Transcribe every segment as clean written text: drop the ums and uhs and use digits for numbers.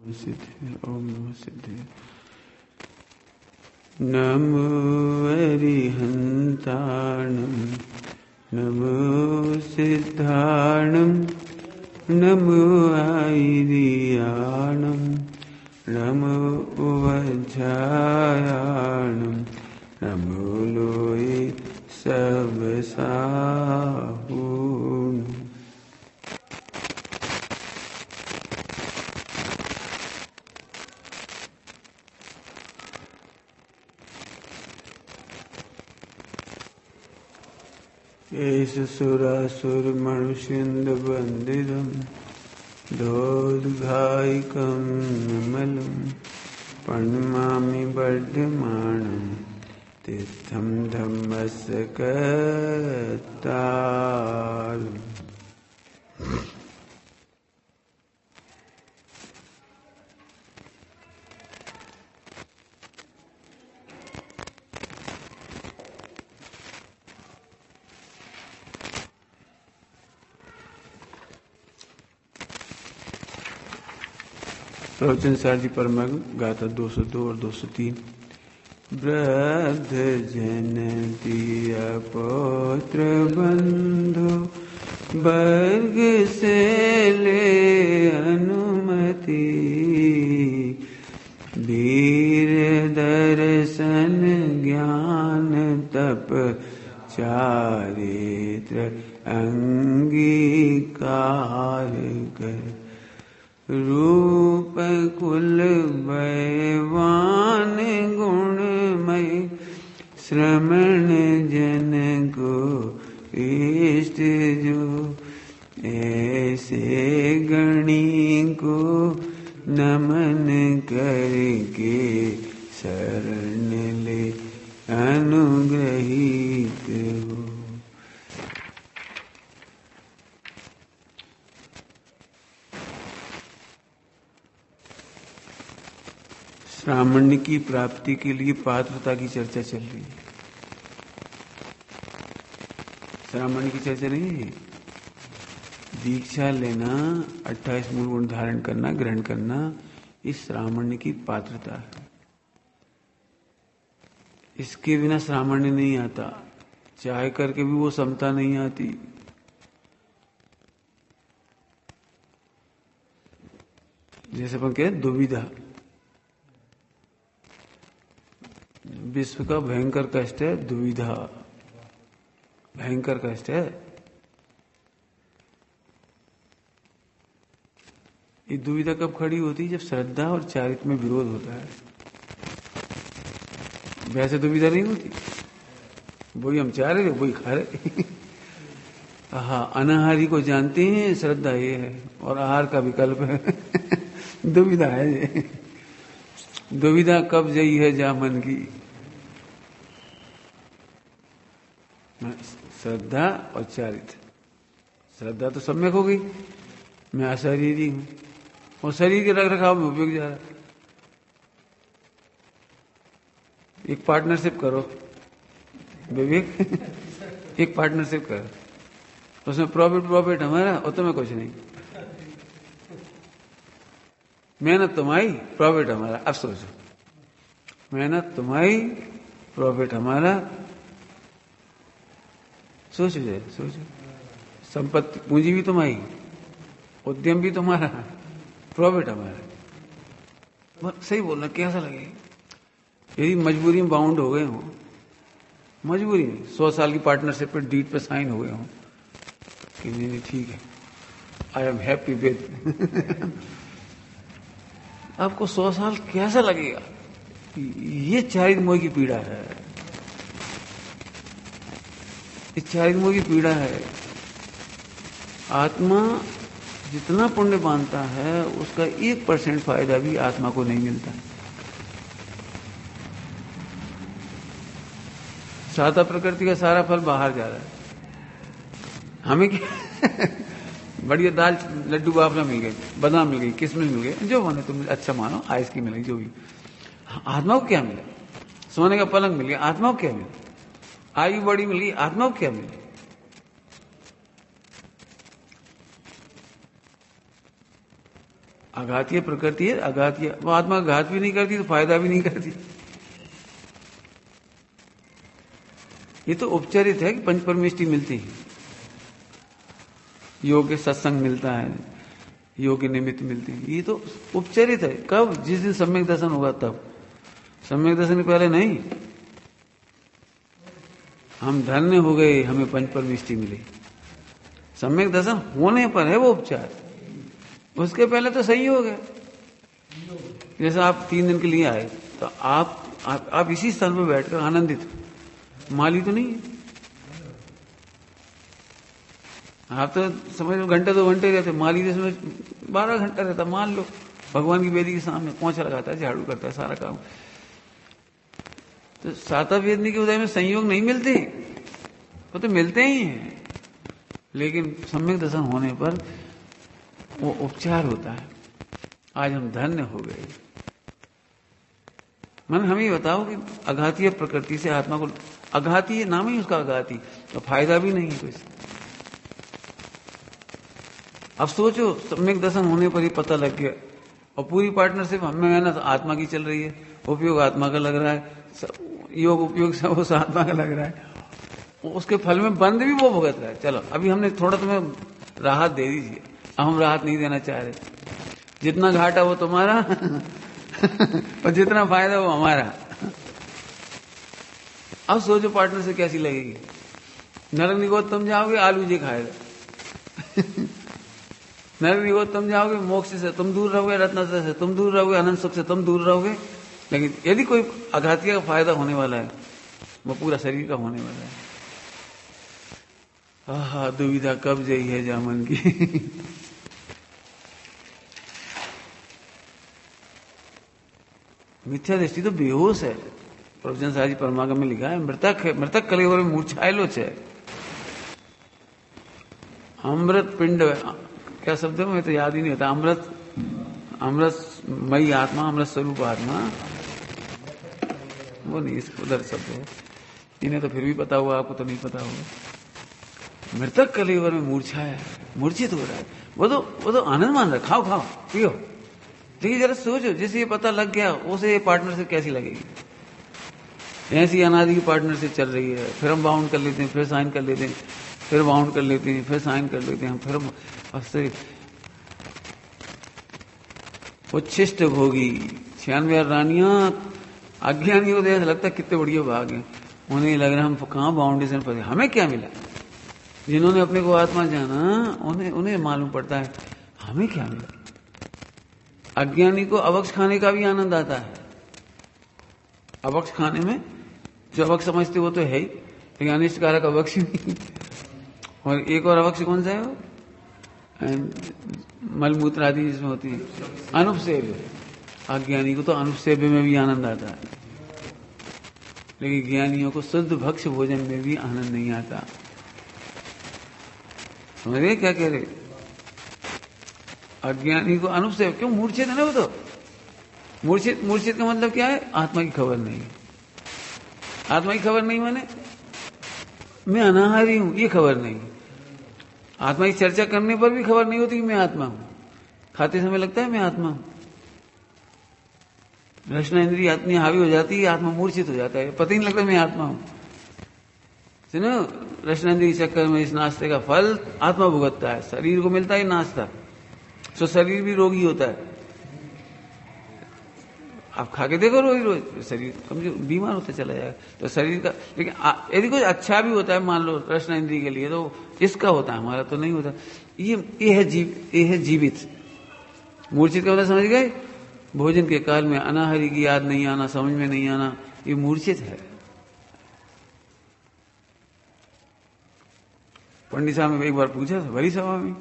सिद्धि ओम नमः सिद्धि। नमो अरिहन्ताणं नमो सिद्धाणं नमो आयर्याणं नमो वज्रायाणं नमो लोये सबसाहून्। एष सुरासुरमनुष्यन्दवन्दितं दोद्घायिकं विमलं प्रणमामि वर्धमानं तीर्थं धम्मस्य कर्तारम्। प्रवचन सारजी परमग गाथा 202 और 203। वृद्ध जन दिया पौत्र बंधु वर्ग से ले अनुमति, वीर दर्शन ज्ञान तप चारित्र अंगीकार कर, रूप कुल वैवान गुणमय श्रमण जन को इष्ट जो, ऐसे गणी को नमन करके शरण ले अनुग्रहित हो। ब्राह्मण्य की प्राप्ति के लिए पात्रता की चर्चा चल रही है। ब्राह्मण्य की चर्चा नहीं है। दीक्षा लेना, 28 मूल गुण धारण करना, ग्रहण करना, इस ब्राह्मण्य की पात्रता है। इसके बिना ब्राह्मण्य नहीं आता। चाहे करके भी वो समता नहीं आती। जैसे अपन कह दुविधा, विश्व का भयंकर कष्ट है दुविधा, भयंकर कष्ट है। ये दुविधा कब खड़ी होती है? जब श्रद्धा और चारित्र में विरोध होता है। वैसे दुविधा नहीं होती, वही हम चाह रहे थे वही खा रहे। हाँ, अनाहारी को जानते हैं श्रद्धा ये है और आहार का विकल्प है। दुविधा है ये। दुविधा कब जई है जा मन की। श्रद्धा और चारित्र। श्रद्धा तो सम्यक हो गई, मैं अशरीरी हूं और शरीर के रख रखाव में उपयोग जा रहा है। एक पार्टनरशिप करो विवेक, एक पार्टनरशिप करो, उसमें प्रॉफिट हमारा और तुम्हें कुछ नहीं। मेहनत तुम्हारी, प्रॉफिट हमारा। अब सोचो, मेहनत तुम्हारी, प्रॉफिट हमारा। सोचो जय, सोचो। संपत्ति पूंजी भी तुम्हारी, उद्यम भी तुम्हारा, प्रॉफिट हमारा। सही बोलना, कैसा लगेगा? यदि मजबूरी में बाउंड हो गए हो, मजबूरी में 100 साल की पार्टनरशिप पे डीड पे साइन हो गए हो कि नहीं ठीक है, आई एम हैप्पी विद। आपको 100 साल कैसा लगेगा? ये चारित्र मोह की पीड़ा है, इस चारित्र मोह की पीड़ा है। आत्मा जितना पुण्य बांधता है उसका 1% फायदा भी आत्मा को नहीं मिलता। साता प्रकृति का सारा फल बाहर जा रहा है। हमें क्या? बढ़िया दाल लड्डू बाफला मिल गए, बादाम मिल गई, किशमिश मिल गए, जो माने तुम अच्छा मानो, आइस की मिल गई, जो भी। आत्मा को क्या मिला? सोने का पलंग मिल गया, आत्मा को क्या मिला? आयु बड़ी मिल गई, आत्मा को क्या मिला? आघातीय प्रकृति है, आघातीय वो आत्मा घात भी नहीं करती तो फायदा भी नहीं करती। ये तो उपचरित है कि पंच परमेष्टि मिलती है, योग के सत्संग मिलता है, योग के निमित्त मिलती है, ये तो उपचरित है। कब? जिस दिन सम्यक दर्शन होगा तब। सम्यक दर्शन के पहले नहीं। हम धन्य हो गए, हमें पंच परमेष्टि मिली। सम्यक दर्शन होने पर है वो उपचार, उसके पहले तो सही हो गया। जैसे आप 3 दिन के लिए आए तो आप इसी स्थान पर बैठकर आनंदित हो, माली तो नहीं है। आप तो समझ लो घंटे 2 घंटे रहते, माली जिसमें 12 घंटा रहता। मान लो भगवान की वेदी के सामने पोंछा लगाता है, झाड़ू करता है, सारा काम। तो साता वेदनी के उदय में संयोग नहीं मिलते, वो तो मिलते ही हैं, लेकिन सम्यक दर्शन होने पर वो उपचार होता है। आज हम धन्य हो गए। मन हमें बताओ कि अघातीय प्रकृति से आत्मा को, अघाती नाम ही उसका अघाती, तो फायदा भी नहीं है कुछ। अब सोचो सम्यक दर्शन होने पर ही पता लग गया और पूरी पार्टनरशिप हमें मेहनत आत्मा की चल रही है, उपयोग आत्मा का लग रहा है, योग उपयोग सब उस आत्मा का लग रहा है, उसके फल में बंद भी वो भुगत रहा है। चलो अभी हमने थोड़ा तुम्हें राहत दे दीजिए, अब हम राहत नहीं देना चाह रहे। जितना घाटा वो तुम्हारा और जितना फायदा वो हमारा। अब सोचो पार्टनर से कैसी लगेगी। नरक निगोद तुम जाओगे, आलू जी खाएगा। नरक निगोद तुम जाओगे, मोक्ष से तुम दूर रहोगे, रत्न से तुम दूर रहोगे, अनंत सुख से तुम दूर रहोगे। लेकिन यदि कोई आघातीय का फायदा होने वाला है, वो पूरा शरीर का होने वाला है। आहा, दुविधा कब जई है जामन की। मिथ्या दृष्टि तो बेहोश है। प्रवचन साजी परमागम में लिखा है, मृतक है, मृतक कलेवर में मूर्छायलो छे। अमृत पिंड, क्या शब्द है मुझे तो याद ही नहीं होता। अमृतमयी आत्मा, अमृत स्वरूप आत्मा, वो नहीं, उधर शब्द है। इन्हें तो फिर भी पता हुआ, आपको तो नहीं पता होगा। मृतक कलेवर में मूर्छाया, मूर्छित हो रहा है। वो तो आनंद मान रहा है, खाओ खाओ पियो। देखिए जरा सोचो, जिसे ये पता लग गया उसे ये पार्टनरशिप कैसी लगेगी। ऐसी अनादि की पार्टनरशिप चल रही है, फिर हम बाउंड कर लेते हैं, फिर साइन कर लेते हैं, फिर बाउंड कर लेते हैं, फिर साइन कर लेते हैं, फिर उच्छिष्ट भोगी 96 रानियां। अज्ञानियों को ऐसा लगता है कितने बढ़िया भाग हैं, उन्हें लग रहा है हम कहाँ बाउंडेशन पर, हमें क्या मिला। जिन्होंने अपने को आत्मा जाना उन्हें मालूम पड़ता है हमें क्या मिला। अज्ञानी को अवक्ष खाने का भी आनंद आता है। अवक्ष खाने में जो अवक्ष समझते वो तो है ही, लेकिन अनिष्टकारक अवक्ष नहीं। और एक और अवक्ष कौन सा है वो, मलमूत्र आदि जिसमें होती है, अनुपसेव्य। अज्ञानी को तो अनुपसेव्य में भी आनंद आता है, लेकिन ज्ञानियों को शुद्ध भक्ष भोजन में भी आनंद नहीं आता। समझ रहे क्या कह रहे। अज्ञानी को अनुपसेव्य, क्यों, मूर्छित है ना वो तो। मूर्छित का मतलब क्या है, आत्मा की खबर नहीं। आत्मा की खबर नहीं माने मैं अनाहारी हूं, ये खबर नहीं। आत्मा की चर्चा करने पर भी खबर नहीं होती कि मैं आत्मा हूं। खाते समय लगता है मैं आत्मा हूं। रचना इंद्रिय इतनी हावी हो जाती है, आत्मा मूर्छित हो जाता है, पता ही नहीं लगता मैं आत्मा हूं। सुनो, रचना इंद्रिय चक्कर में इस नाश्ते का फल आत्मा भुगतता है, शरीर को मिलता है नाश्ता, तो शरीर भी रोगी होता है। आप खा के देखो रोज रोज, शरीर कमजोर बीमार होता चला जाएगा। तो शरीर का, लेकिन यदि कुछ अच्छा भी होता है मान लो रचना इंद्रिय के लिए, तो इसका होता है, हमारा तो नहीं होता। ये है जीवित। मूर्छित का मतलब समझ गए, भोजन के काल में अनाहारी की याद नहीं आना, समझ में नहीं आना, ये मूर्छित है। पंडित साहब ने एक बार पूछा था बड़ी सभा में,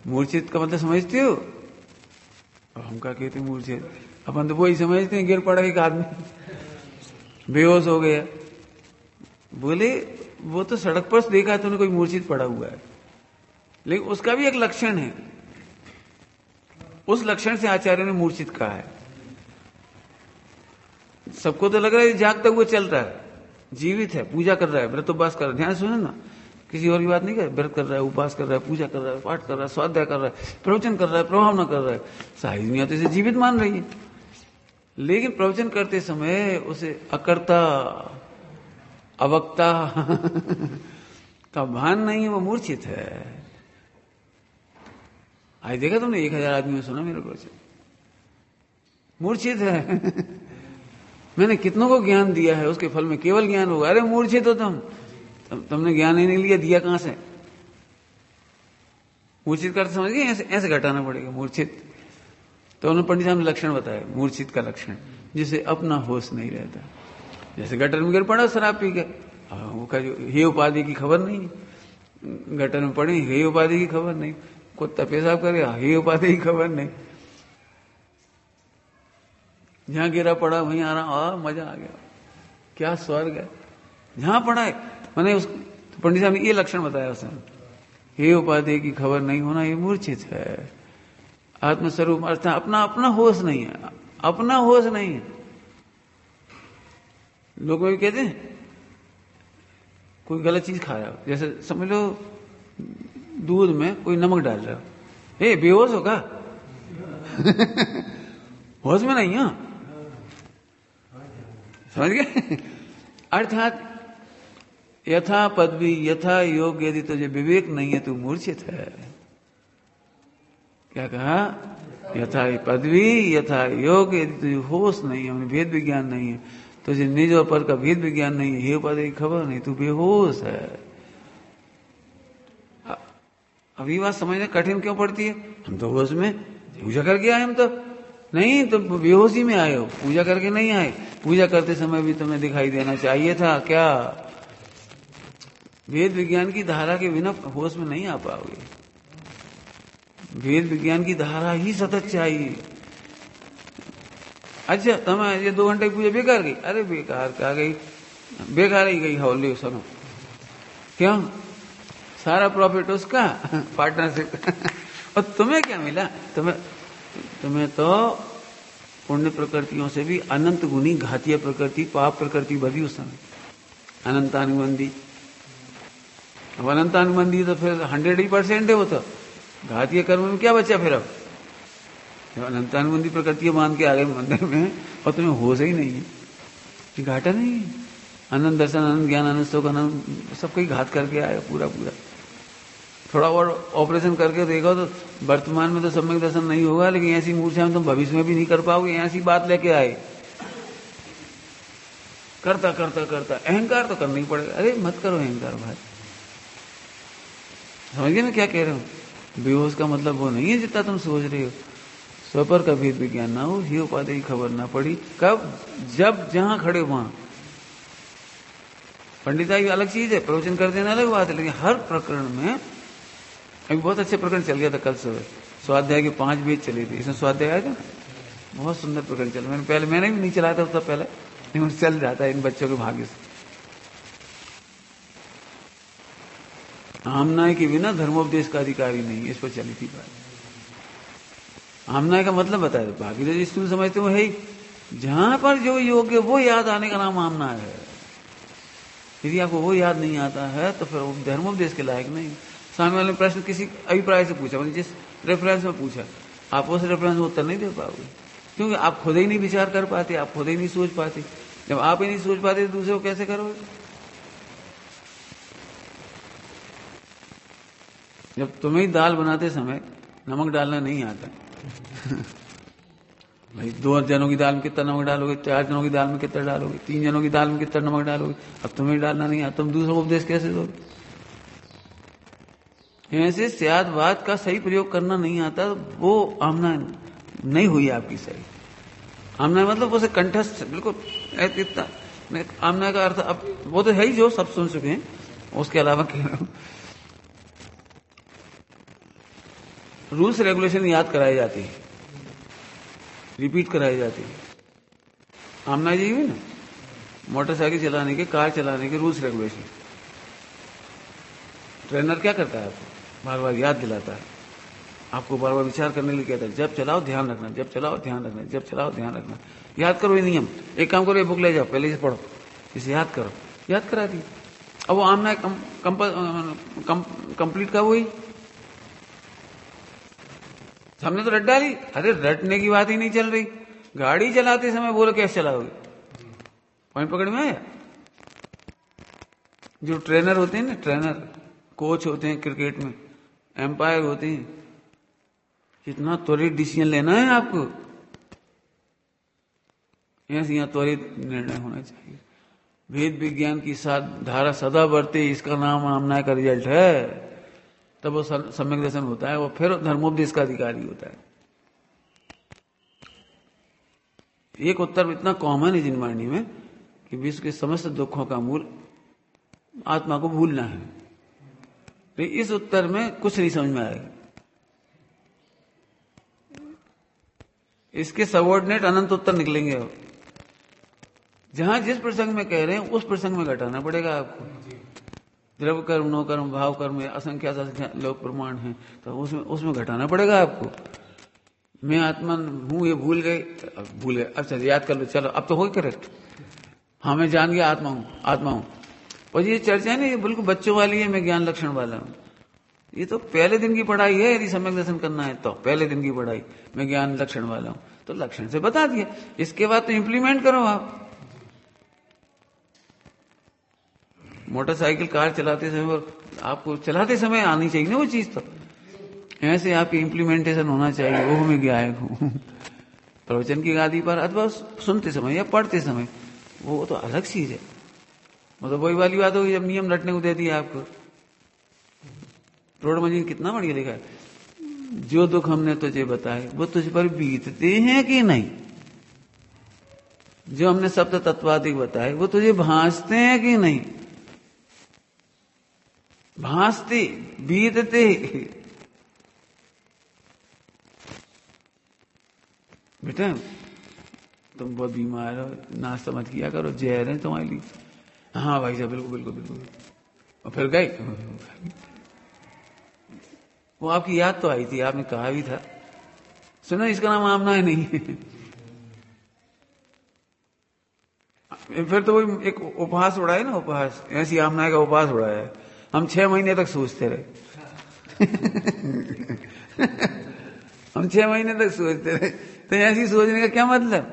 मूर्छित का मतलब समझते हो? और हम क्या कहते मूर्छित, अपन तो वही समझते हैं, गिर पड़ा एक आदमी बेहोश हो गया। बोले वो तो सड़क पर देखा तो कोई मूर्छित पड़ा हुआ है, लेकिन उसका भी एक लक्षण है, उस लक्षण से आचार्य ने मूर्छित कहा है। सबको तो लग रहा है जागता हुआ चल रहा है, जीवित है, पूजा कर रहा है, व्रत उपवास कर रहा है। ध्यान सुनो ना, किसी और की बात नहीं कर। व्रत कर रहा है, उपवास कर रहा है, पूजा कर रहा है, पाठ कर रहा है, स्वाध्याय कर रहा है, प्रवचन कर रहा है, प्रभावना कर रहा है, सारी दुनिया तो इसे जीवित मान रही है, लेकिन प्रवचन करते समय उसे अकर्ता अवक्ता का भान नहीं है, वो मूर्छित है। आज देखा तुमने 1000 आदमी में सुना मेरा प्रवचन, मूर्छित है। मैंने कितनों को ज्ञान दिया है, उसके फल में केवल ज्ञान होगा। अरे मूर्छित हो तुमने ज्ञान ही नहीं लिया, दिया कहां से? मूर्छित करते समझ गए, ऐसे ऐसे घटाना पड़ेगा मूर्छित। तो उन्होंने पंडित साहब ने लक्षण बताया मूर्छित का लक्षण, जिसे अपना होश नहीं रहता। जैसे गटर में गिर पड़ा शराब पी के, वो का जो हे उपाधि की खबर नहीं, गटर में पड़ी हे उपाधि की खबर नहीं, कुत्ता पेशाब करे हे उपाधि की खबर नहीं, जहां गिरा पड़ा वहीं आराम, मजा आ गया, क्या स्वर्ग है जहां पड़ा है। मैंने उस तो पंडित साहब ने ये लक्षण बताया उसने, हे उपाधि की खबर नहीं होना, ये मूर्छित है। आत्मस्वरूप अर्थ अपना अपना होश नहीं है, अपना होश नहीं है। लोग भी कहते हैं कोई गलत चीज खा रहा हो, जैसे समझ लो दूध में कोई नमक डाल रहा हो, हे बेहोश हो का? होश में नहीं हो, समझ गए? अर्थात यथा पदवी यथा योग, यदि तुझे विवेक नहीं है तू मूर्छित है। क्या कहा? यथा पदवी यथा योग, यदि तुझे होश नहीं है, भेद विज्ञान नहीं है, तुझे निज और पर का भेद विज्ञान नहीं है, हे उपाधि की खबर नहीं, तू बेहोश है। अब ये बात समझना कठिन क्यों पड़ती है? हम तो होश में पूजा करके आए, हम तो नहीं, तो बेहोशी में आए हो, पूजा करके नहीं आए। पूजा करते समय भी तुम्हें दिखाई देना चाहिए था क्या? वेद विज्ञान की धारा के बिना होश में नहीं आ पाओगे। वेद विज्ञान की धारा ही सतत चाहिए। अच्छा तुम्हें ये 2 घंटे की पूजा बेकार गई, अरे बेकार क्या गई, बेकार ही गई। हो ले सुनो, क्यों? सारा प्रॉफिट उसका, पार्टनरशिप। और तुम्हें क्या मिला? तुम्हें तो पुण्य प्रकृतियों से भी अनंत गुनी घातीय प्रकृति, पाप प्रकृति बधी उस समय, अनंतानुबंधी। अब अनंतानुबंधी तो फिर 100% है वो तो, घातीय कर्म में क्या बचा फिर? अब जब अनंतानुबंधी प्रकृति मान के आ गए मंदिर में और तुम्हें होश ही नहीं है, घाटा नहीं है। अनंत दर्शन, अनंत ज्ञान, अनंत सुख, अनंत सबको ही घात करके आए पूरा। थोड़ा और ऑपरेशन करके देखो तो वर्तमान में तो सम्यक दर्शन नहीं होगा, लेकिन ऐसी मूर्छा में तुम भविष्य में भी नहीं कर पाओगे। ऐसी बात लेके आए, करता करता करता अहंकार तो करना ही पड़ेगा। अरे मत करो अहंकार भाई, समझ गए मैं क्या कह रहा हूं? बेहोश का मतलब वो नहीं है जितना तुम सोच रहे हो। स्वपर का भेद विज्ञान ना हो, ही उपाधि की खबर ना पड़ी। कब? जब जहां खड़े वहां। पंडिताई अलग चीज है, प्रवचन कर देना अलग बात है, लेकिन हर प्रकरण में अभी बहुत अच्छे प्रकरण चल गया था कल सुबह, स्वाध्याय के 5 वेद चले थे, इसमें स्वाध्याय आया था ना, बहुत सुंदर प्रकरण चला। मैंने भी नहीं चलाया था उसका पहले, लेकिन चल जाता है इन बच्चों के भाग्य से। आमनाय के बिना धर्मोपदेश का अधिकारी नहीं, इस पर चली थी बात। आमनाय का मतलब बताया, बाकी तो जिस तुम समझते हो है, जहां पर जो योग्य वो याद आने का नाम आमनाय है। यदि आपको वो याद नहीं आता है तो फिर वो धर्मोपदेश के लायक नहीं। सामने वाले प्रश्न किसी अभिप्राय से पूछा, मतलब जिस रेफरेंस में पूछा, आप उस रेफरेंस में उत्तर नहीं दे पाओगे, क्योंकि आप खुद ही नहीं विचार कर पाते, आप खुद ही नहीं सोच पाते। जब आप ही नहीं सोच पाते तो दूसरे को कैसे करोगे? जब तुम्हें दाल बनाते समय नमक डालना नहीं आता भाई, 2 जनों की दाल में कितना नमक डालोगे, 4 जनों की दाल में कितना डालोगे, 3 जनों की दाल में कितना नमक डालोगे, अब तुम्हें डालना नहीं आता, तुम दूसरों को उपदेश कैसे दोगे? ऐसे स्यादवाद का सही प्रयोग करना नहीं आता, वो आमना नहीं हुई आपकी सही। आमना मतलब उसे कंठस्थ बिल्कुल इतना। आमना का अर्थ अब वो तो है ही, जो सब सुन चुके हैं, उसके अलावा कह रहा हूं। रूल्स रेगुलेशन याद कराई जाती है, रिपीट कराई जाती है। आमना जी हुई ना, मोटरसाइकिल चलाने के, कार चलाने के रूल्स रेगुलेशन। ट्रेनर क्या करता है? आपको बार बार याद दिलाता है, आपको बार बार विचार करने के लिए कहता है, जब चलाओ ध्यान रखना, जब चलाओ ध्यान रखना, जब चलाओ ध्यान रखना। याद करो ये नियम। एक काम करो, ये बुक ले जाओ, पहले से पढ़ो, इसे याद करो। याद करा दी। अब वो आमना कंप्लीट कब हुई? हमने तो रट डाली। अरे रटने की बात ही नहीं चल रही, गाड़ी चलाते समय बोलो कैसे चलाओगे? पॉइंट पकड़ में आया? जो ट्रेनर होते हैं ना, ट्रेनर कोच होते हैं क्रिकेट में, एम्पायर होते हैं, कितना त्वरित डिसीजन लेना है आपको, यहाँ त्वरित निर्णय होना चाहिए। वेद विज्ञान की साथ धारा सदा बढ़ते, इसका नाम आमना का रिजल्ट है, तब वो सम्यक दर्शन होता है, वो फिर धर्मोपदेश का अधिकारी होता है। एक उत्तर इतना कॉमन है जिनवाणी में कि विश्व के समस्त दुखों का मूल आत्मा को भूलना है। तो इस उत्तर में कुछ नहीं समझ में आएगा। इसके सबऑर्डिनेट अनंत उत्तर निकलेंगे। अब जहां जिस प्रसंग में कह रहे हैं उस प्रसंग में घटाना पड़ेगा आपको। द्रव्य कर्म, नो कर्म, भाव कर्म, असंख्या लोक प्रमाण है, तो उसमें घटाना पड़ेगा आपको। मैं आत्मा हूं ये भूल गए, अब चल याद कर लो, चलो अब तो हो करेक्ट। हाँ मैं जान गया आत्मा हूं। और ये चर्चा है ना, ये बिल्कुल बच्चों वाली है, मैं ज्ञान लक्षण वाला हूं। ये तो पहले दिन की पढ़ाई है। यदि सम्यक दर्शन करना है तो पहले दिन की पढ़ाई, मैं ज्ञान लक्षण वाला हूं, तो लक्षण से बता दिया। इसके बाद तो इंप्लीमेंट करो आप। मोटरसाइकिल कार चलाते समय, आपको चलाते समय आनी चाहिए ना वो चीज, तो ऐसे आपकी इंप्लीमेंटेशन होना चाहिए। वो मैं गायक हूं प्रवचन की गादी पर, अथवा सुनते समय या पढ़ते समय, वो तो अलग चीज है। मतलब वही वाली बात होगी जब नियम रटने को दे दिया आपको। रोड मजीद कितना बढ़िया लिखा है, जो दुख हमने तुझे बताए वो तुझ पर बीतते हैं कि नहीं, जो हमने शब्द तत्वाधिक बताए वो तुझे भासते हैं कि नहीं। भासते, बीतते। बेटा तुम बहुत बीमार हो, नाश्ता मत किया करो, जहर है तुम्हारे लिए। हाँ भाई साहब, बिल्कुल। और फिर गए। वो आपकी याद तो आई थी, आपने कहा भी था, सुना इसका नाम आमना है नहीं। फिर तो वही एक उपहास उड़ाए ना, उपहास, ऐसी आमना का उपहास उड़ाया है। हम 6 महीने तक सोचते रहे। हम 6 महीने तक सोचते रहे। तो ऐसी सोचने का क्या मतलब?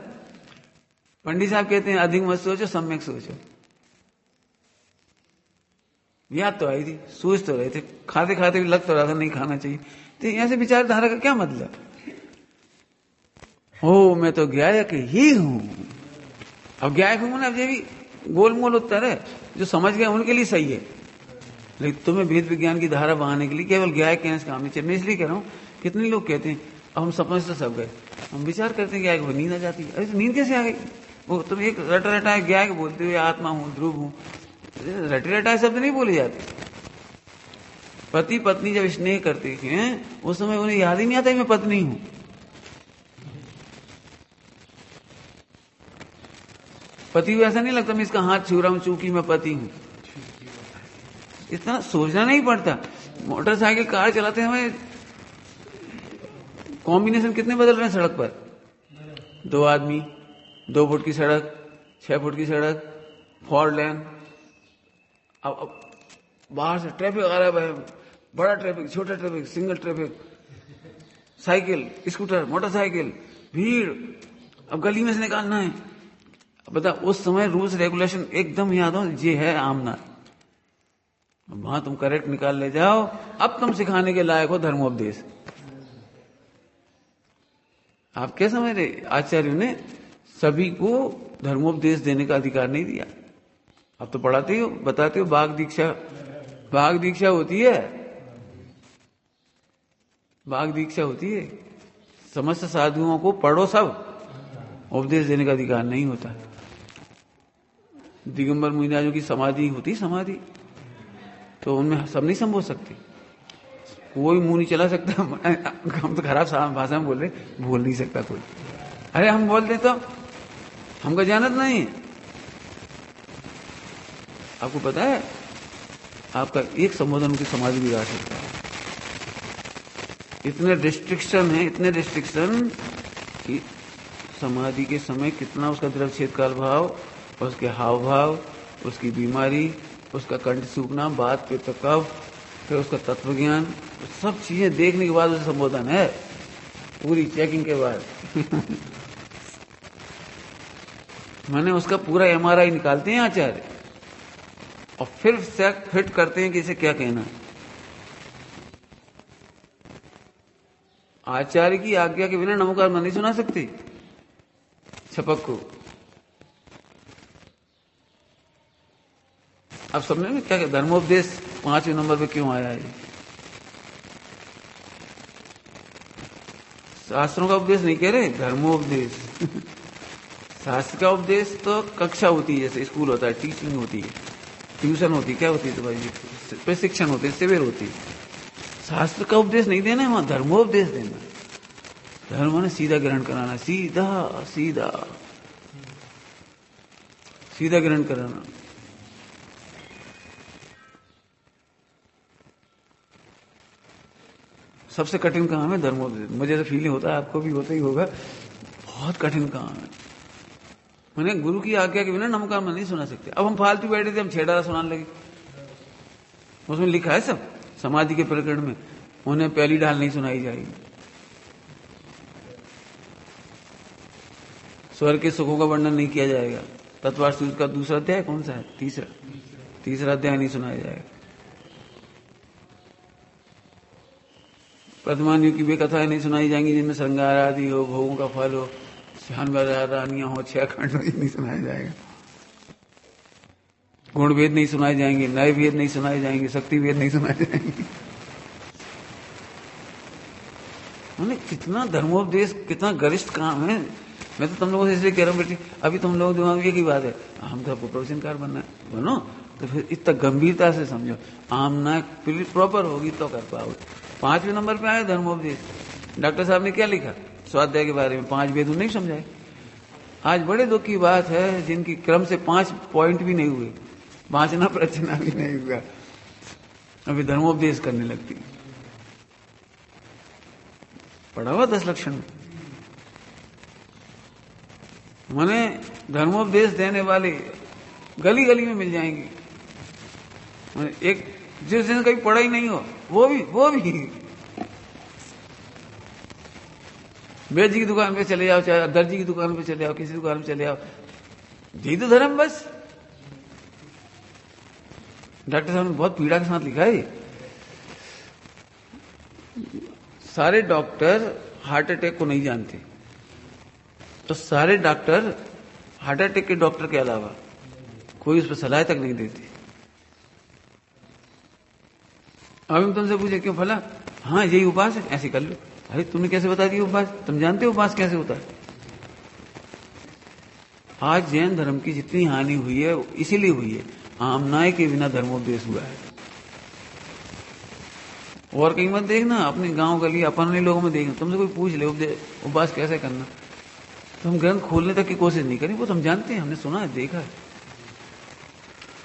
पंडित साहब कहते हैं अधिक मत सोचो, सम्यक सोचो। याद तो आई थी, सोच तो रहे थे, खाते खाते भी लग तो रहा था नहीं खाना चाहिए। तो ऐसे विचारधारा का क्या मतलब? हो मैं तो गायक ही हूं। अब गायक हूं ना, अब ये भी गोलमोल उत्तर है, जो समझ गए उनके लिए सही है, लेकिन तुम्हें वेद विज्ञान की धारा बहाने के लिए केवल गायक कहने से काम नहीं चाहिए। मैं इसलिए कह रहा हूं, कितने लोग कहते हैं अब हम समझ तो सब गए, हम विचार करते हैं गायक हो, नींद आ जाती है। अरे तो नींद कैसे आ गई? वो तुम एक रटा है गायक बोलते हुए आत्मा हूं, ध्रुव हूं, रटे रटाए शब्द नहीं बोले जाते। पति पत्नी जब स्नेह करते हैं उस समय उन्हें याद ही नहीं आता मैं पत्नी हूं। पति को ऐसा नहीं लगता मैं इसका हाथ छू रहा हूं चूंकि मैं पति हूं। इतना सोचना नहीं पड़ता। मोटरसाइकिल कार चलाते समय कॉम्बिनेशन कितने बदल रहे हैं सड़क पर। 2 आदमी, 2 फुट की सड़क, 6 फुट की सड़क, 4 लेन। अब बाहर से ट्रैफिक आ रहा है, बड़ा ट्रैफिक, छोटा traffic, single traffic, cycle, scooter, motorcycle, भीड़, अब गली में से निकालना है। बता उस समय रूल्स रेगुलेशन एकदम याद हो, ये है आमना। वहां तुम करेक्ट निकाल ले जाओ, अब तुम सिखाने के लायक हो धर्मोपदेश। आप क्या समझ रहे? आचार्यों ने सभी को धर्मोपदेश देने का अधिकार नहीं दिया। आप तो पढ़ाते हो, बताते हो, बाघ दीक्षा होती है, बाघ दीक्षा होती है। समस्त साधुओं को पढ़ो, सब उपदेश देने का अधिकार नहीं होता। दिगंबर मुनिराजों की समाधि होती, समाधि तो उनमें सब नहीं संबोध सकते। कोई मुंह नहीं चला सकता। हम तो खराब भाषा में बोल रहे, बोल नहीं सकता कोई। अरे हम बोल दे तो हमको जानत नहीं। आपको पता है आपका एक संबोधन उनकी समाधि बिगाड़ सकता है। इतने रिस्ट्रिक्शन है, इतने रिस्ट्रिक्शन कि समाधि के समय कितना उसका द्रव क्षेत्रकाल भाव, उसके हाव भाव, उसकी बीमारी, उसका कंठ सूखना, बात पित्त कफ, फिर उसका तत्व ज्ञान, सब चीजें देखने के बाद उसे संबोधन है, पूरी चेकिंग के बाद। मैंने उसका पूरा MRI निकालते हैं आचार्य और फिर फिट करते हैं कि इसे क्या कहना है। आचार्य की आज्ञा के बिना नमोकार मैं नहीं सुना सकती छपक को। अब समझे में क्या धर्मोपदेश 5वें नंबर पे क्यों आया है? शास्त्रों का उपदेश नहीं कह रहे, धर्मोपदेश। शास्त्र का उपदेश तो कक्षा होती है, जैसे स्कूल होता है, टीचिंग होती है, ट्यूशन होती है, क्या होती है तो भाई प्रशिक्षण होते है, शिविर होती है। शास्त्र का उपदेश नहीं देना है, वहां धर्मोपदेश देना। धर्म ने सीधा ग्रहण कराना, सीधा सीधा सीधा ग्रहण कराना। सबसे कठिन काम है धर्मोपदेश। मुझे तो फीलिंग होता है, आपको भी होता ही होगा, बहुत कठिन काम है। मैंने गुरु की आज्ञा के बिना नमोकार मैं नहीं सुना सकते। अब हम फालतू बैठे थे, हम छेड़ा सुनाने लगे। उसमें लिखा है सब, समाधि के प्रकरण में, उन्हें पहली ढाल नहीं सुनाई जाएगी। स्वर्ग के सुखों का वर्णन नहीं किया जाएगा। तत्वार्थ सूत्र का दूसरा अध्याय कौन सा है? तीसरा अध्याय नहीं सुनाया जाएगा। वर्तमान युग की वे कथाएं नहीं सुनाई जाएंगी जिनमें श्रृंगार आदि हो, भोगों का फल हो, श्यान रानियां हो, 6 खंड हो, नहीं सुनाया जाएगा। गुण भेद नहीं सुनाए जाएंगे, नए भेद नहीं सुनाए जाएंगे, शक्ति भेद नहीं सुनाए जाएंगे। कितना धर्मोपदेश, कितना गरिष्ठ काम है। मैं तो तुम लोगों से इसलिए कह रहा हूं बेटी, अभी तुम लोग दिमाग में की बात है, हम तो आपको प्रवचनकार बनना है, बनो तो फिर इतना गंभीरता से समझो। आमना प्रॉपर होगी तो कर पाओगे। 5वें नंबर पे आया धर्मोपदेश। डॉक्टर साहब ने क्या लिखा स्वाध्याय के बारे में? 5 वेद नहीं समझाए। आज बड़े दुख की बात है जिनकी क्रम से 5 पॉइंट भी नहीं हुए, वाचना प्रचना भी नहीं हुआ, अभी धर्मोपदेश करने लगती। पढ़ा हुआ 10 लक्षण। माने धर्मोपदेश देने वाले गली गली में मिल जाएंगे। एक जिस दिन कभी पढ़ा ही नहीं हो, वो भी वेद जी की दुकान पे चले जाओ, चाहे दर्जी की दुकान पे चले जाओ, किसी दुकान पे चले जाओ, यही तो धर्म बस। डॉक्टर साहब ने बहुत पीड़ा के साथ लिखा है। सारे डॉक्टर हार्ट अटैक को नहीं जानते, तो सारे डॉक्टर हार्ट अटैक के डॉक्टर के अलावा कोई उस पर सलाह तक नहीं देते। अब हम तुमसे पूछे क्यों भला? हाँ यही उपास है, ऐसे कर लो। अरे तुमने कैसे बता दिया उपास? तुम जानते हो उपास कैसे होता है? आज जैन धर्म की जितनी हानि हुई है इसीलिए हुई है, आमनाय के बिना धर्मोपदेश हुआ है। और कहीं मत देखना, अपने गांव गली अपने लोगों में देखना, तुमसे कोई पूछ ले उपास कैसे करना, तो हम ग्रंथ खोलने तक की कोशिश नहीं करें। वो तो हम जानते हैं, हमने सुना है, देखा है।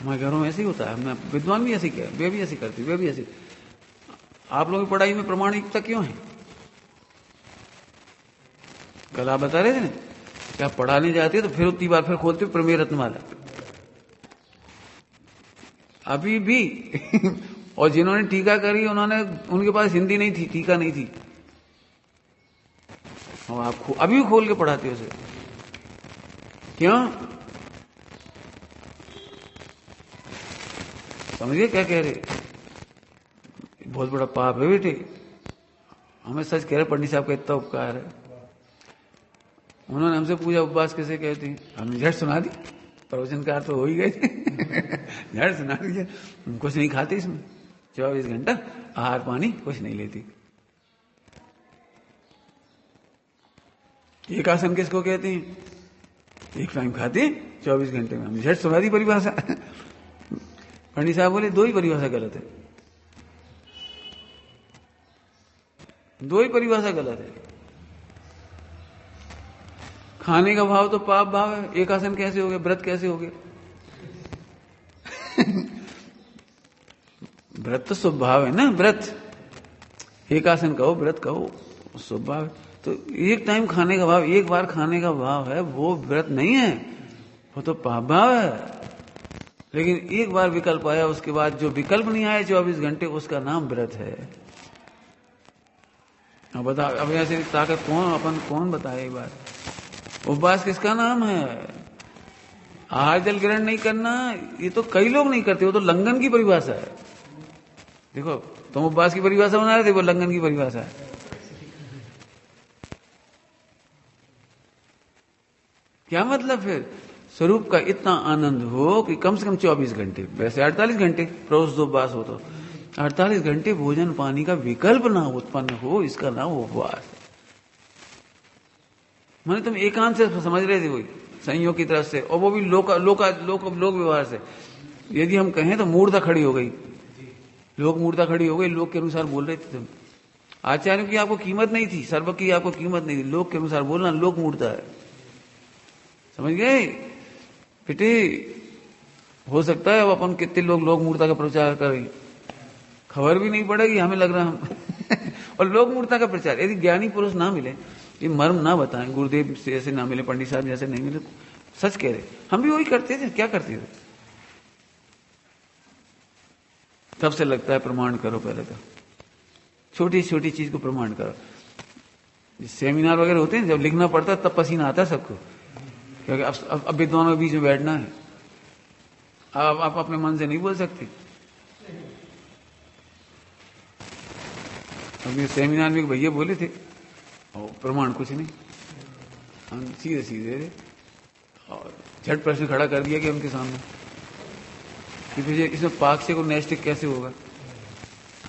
हमारे घरों में ऐसे ही होता है। हमने विद्वान भी ऐसे किया, वे भी ऐसे करते, वे भी ऐसे। आप लोगों की पढ़ाई में प्रमाणिकता क्यों है? कल आप बता रहे थे ना कि आप पढ़ाने जाते तो फिर उतनी बार फिर खोलते प्रमेय रत्नमाला अभी भी। और जिन्होंने टीका करी उन्होंने, उनके पास हिंदी नहीं थी, टीका नहीं थी, और आप अभी भी खोल के पढ़ाते हो उसे। क्यों? समझिए क्या कह रहे? बहुत बड़ा पाप है बेटे। हमें सच कह रहे, पंडित साहब का इतना उपकार है। उन्होंने हमसे पूछा उपवास कैसे कहते हैं, हमने झट सुना दी। प्रवचनकार तो हो ही गए थे। झट सुना दिया। कुछ नहीं खाते इसमें, 24 घंटा आहार पानी कुछ नहीं लेती। एक आसन किसको कहते हैं? एक टाइम खाते हैं 24 घंटे में। हमने झट सुना दी परिभाषा। पंडित साहब बोले 2 ही परिभाषा गलत है, 2 ही परिभाषा गलत है। खाने का भाव तो पाप भाव है, एक आसन कैसे हो गया, व्रत कैसे हो गया? व्रत तो स्वभाव है ना, व्रत। एक आसन कहो, व्रत कहो, स्वभाव। तो एक टाइम खाने का भाव, एक बार खाने का भाव है, वो व्रत नहीं है, वो तो पाप भाव है। लेकिन एक बार विकल्प आया, उसके बाद जो विकल्प नहीं आया 24 घंटे, उसका नाम व्रत है। अब बता, अब ऐसे ताकत कौन बताए एक बार? उपवास किसका नाम है? आहार जल ग्रहण नहीं करना, ये तो कई लोग नहीं करते, वो तो लंघन की परिभाषा है। देखो, तुम उपवास की परिभाषा बना रहे थे, वो लंघन की परिभाषा है। क्या मतलब फिर? स्वरूप का इतना आनंद हो कि कम से कम 24 घंटे, वैसे 48 घंटे प्रदोष उपवास हो, तो 48 घंटे भोजन पानी का विकल्प ना उत्पन्न हो, इसका नाम उपवास है। माने तुम एकांत से समझ रहे थे कोई संयोग की तरफ से, और वो भी लोक व्यवहार से। यदि हम कहें तो मूर्ता खड़ी हो गई, मूर्ता खड़ी हो गई, लोक के अनुसार बोल रहे थे तुम। आचार्यों की आपको कीमत नहीं थी, सर्व की आपको कीमत नहीं थी, लोक के अनुसार बोलना, लोक मूर्ता है। समझ गए बेटे? हो सकता है अब अपन कितने लोग मूर्ता का प्रचार करें, खबर भी नहीं पड़ेगी, हमें लग रहा हम और लोक मूर्ता का प्रचार। यदि ज्ञानी पुरुष ना मिले, ये मर्म ना बताएं, गुरुदेव से ऐसे ना मिले, पंडित साहब जैसे नहीं मिले, सच कह रहे, हम भी वही करते थे। क्या करते थे? तब से लगता है प्रमाण करो, पहले तो छोटी छोटी चीज को प्रमाण करो। सेमिनार वगैरह होते हैं, जब लिखना पड़ता है तब पसीना आता है सबको, क्योंकि अब विद्वानों के बीच में बैठना है। अब आप अपने मन से नहीं बोल सकते। अभी सेमिनार में भैया बोले थे, और प्रमाण कुछ नहीं, हम सीधे और झट प्रश्न खड़ा कर दिया कि उनके सामने कि भैया इसमें पाक्षिक और नैष्टिक कैसे होगा?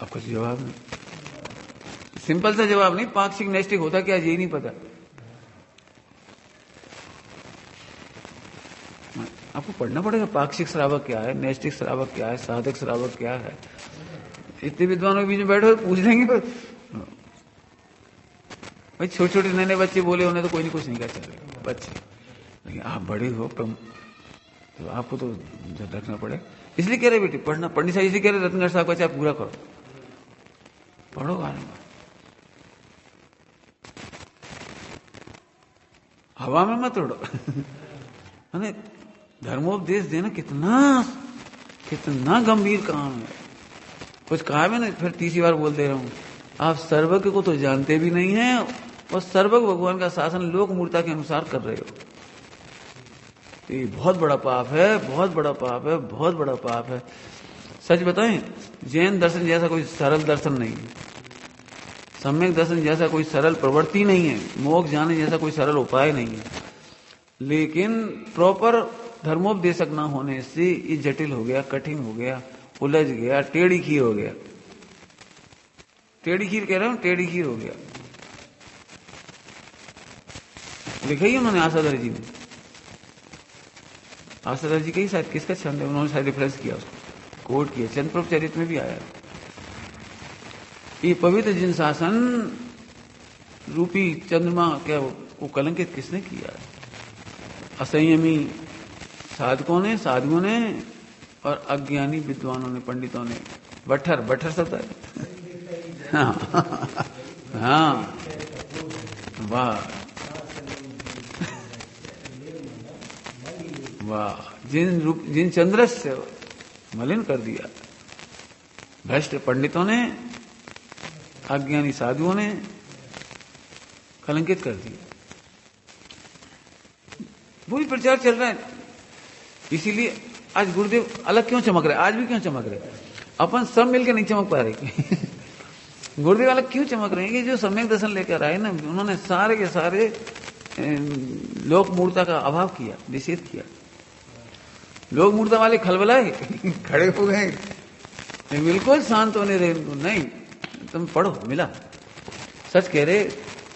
अब कुछ जवाब नहीं, सिंपल सा जवाब नहीं। पाक्षिक नैष्टिक होता क्या, यही नहीं पता। आपको पढ़ना पड़ेगा, पाक्षिक श्रावक क्या है, नैष्टिक श्रावक क्या है, साधक श्रावक क्या है। इतने विद्वानों के बीच में बैठो पूछ लेंगे भाई। छोटे छोटे नए बच्चे बोले, उन्हें तो कोई नहीं कुछ नहीं कर सकते बच्चे, लेकिन आप बड़े हो तो आपको तो रखना पड़ेगा। इसलिए कह रहे बेटे पढ़ना, पंडित साहब इसलिए कह रहे रत्नगढ़ साहब का चाहे पूरा करो, पढ़ो गाने, हवा में मत उड़ो मैंने धर्मोपदेश देना कितना गंभीर काम है। कुछ कहा मैंने, फिर तीसरी बार बोल दे रहा हूं, आप सर्वज्ञ को तो जानते भी नहीं हैं, और सर्वज्ञ भगवान का शासन लोक मूर्ता के अनुसार कर रहे हो। तो ये बहुत बड़ा पाप है, बहुत बड़ा पाप है, बहुत बड़ा पाप है। सच बताएं, जैन दर्शन जैसा कोई सरल दर्शन नहीं है, सम्यक दर्शन जैसा कोई सरल प्रवृत्ति नहीं है, मोक्ष जाने जैसा कोई सरल उपाय नहीं है। लेकिन प्रॉपर धर्मोपदेशक ना होने से ये जटिल हो गया, कठिन हो गया, उलझ गया, टेढ़ी खीर हो गया। टेढ़ी खीर कह रहा हूं, टेढ़ी खीर हो गया। लिखा ही उन्होंने आसाधर जी ने, आसाधर जी का ही शायद किसका छंद है, उन्होंने शायद रेफरेंस किया, उसको कोट किया, चंद्रप्रभ चरित्र में भी आया। ये पवित्र जिन शासन रूपी चंद्रमा क्या वो कलंकित किसने किया है? असंयमी साधकों ने, साधुओं ने, और अज्ञानी विद्वानों ने, पंडितों ने। बठर शब्द है। हाँ, वाह वाह, जिन चंद्र से मलिन कर दिया भ्रष्ट पंडितों ने, अज्ञानी साधुओं ने कलंकित कर दिया। वही प्रचार चल रहा है। इसीलिए आज गुरुदेव अलग क्यों चमक रहे, आज भी क्यों चमक रहे? अपन सब मिलकर नहीं चमक पा रहे गुरुदेव अलग क्यों चमक रहे हैं कि जो सम्यक दर्शन लेकर आए ना, उन्होंने सारे के सारे लोक मूर्ता का अभाव किया, निषेध किया। लोक मूर्ता वाले खलबलाए खड़े हो गए, बिल्कुल शांत होने रहे। नहीं, तुम पढ़ो, मिला। सच कह रहे,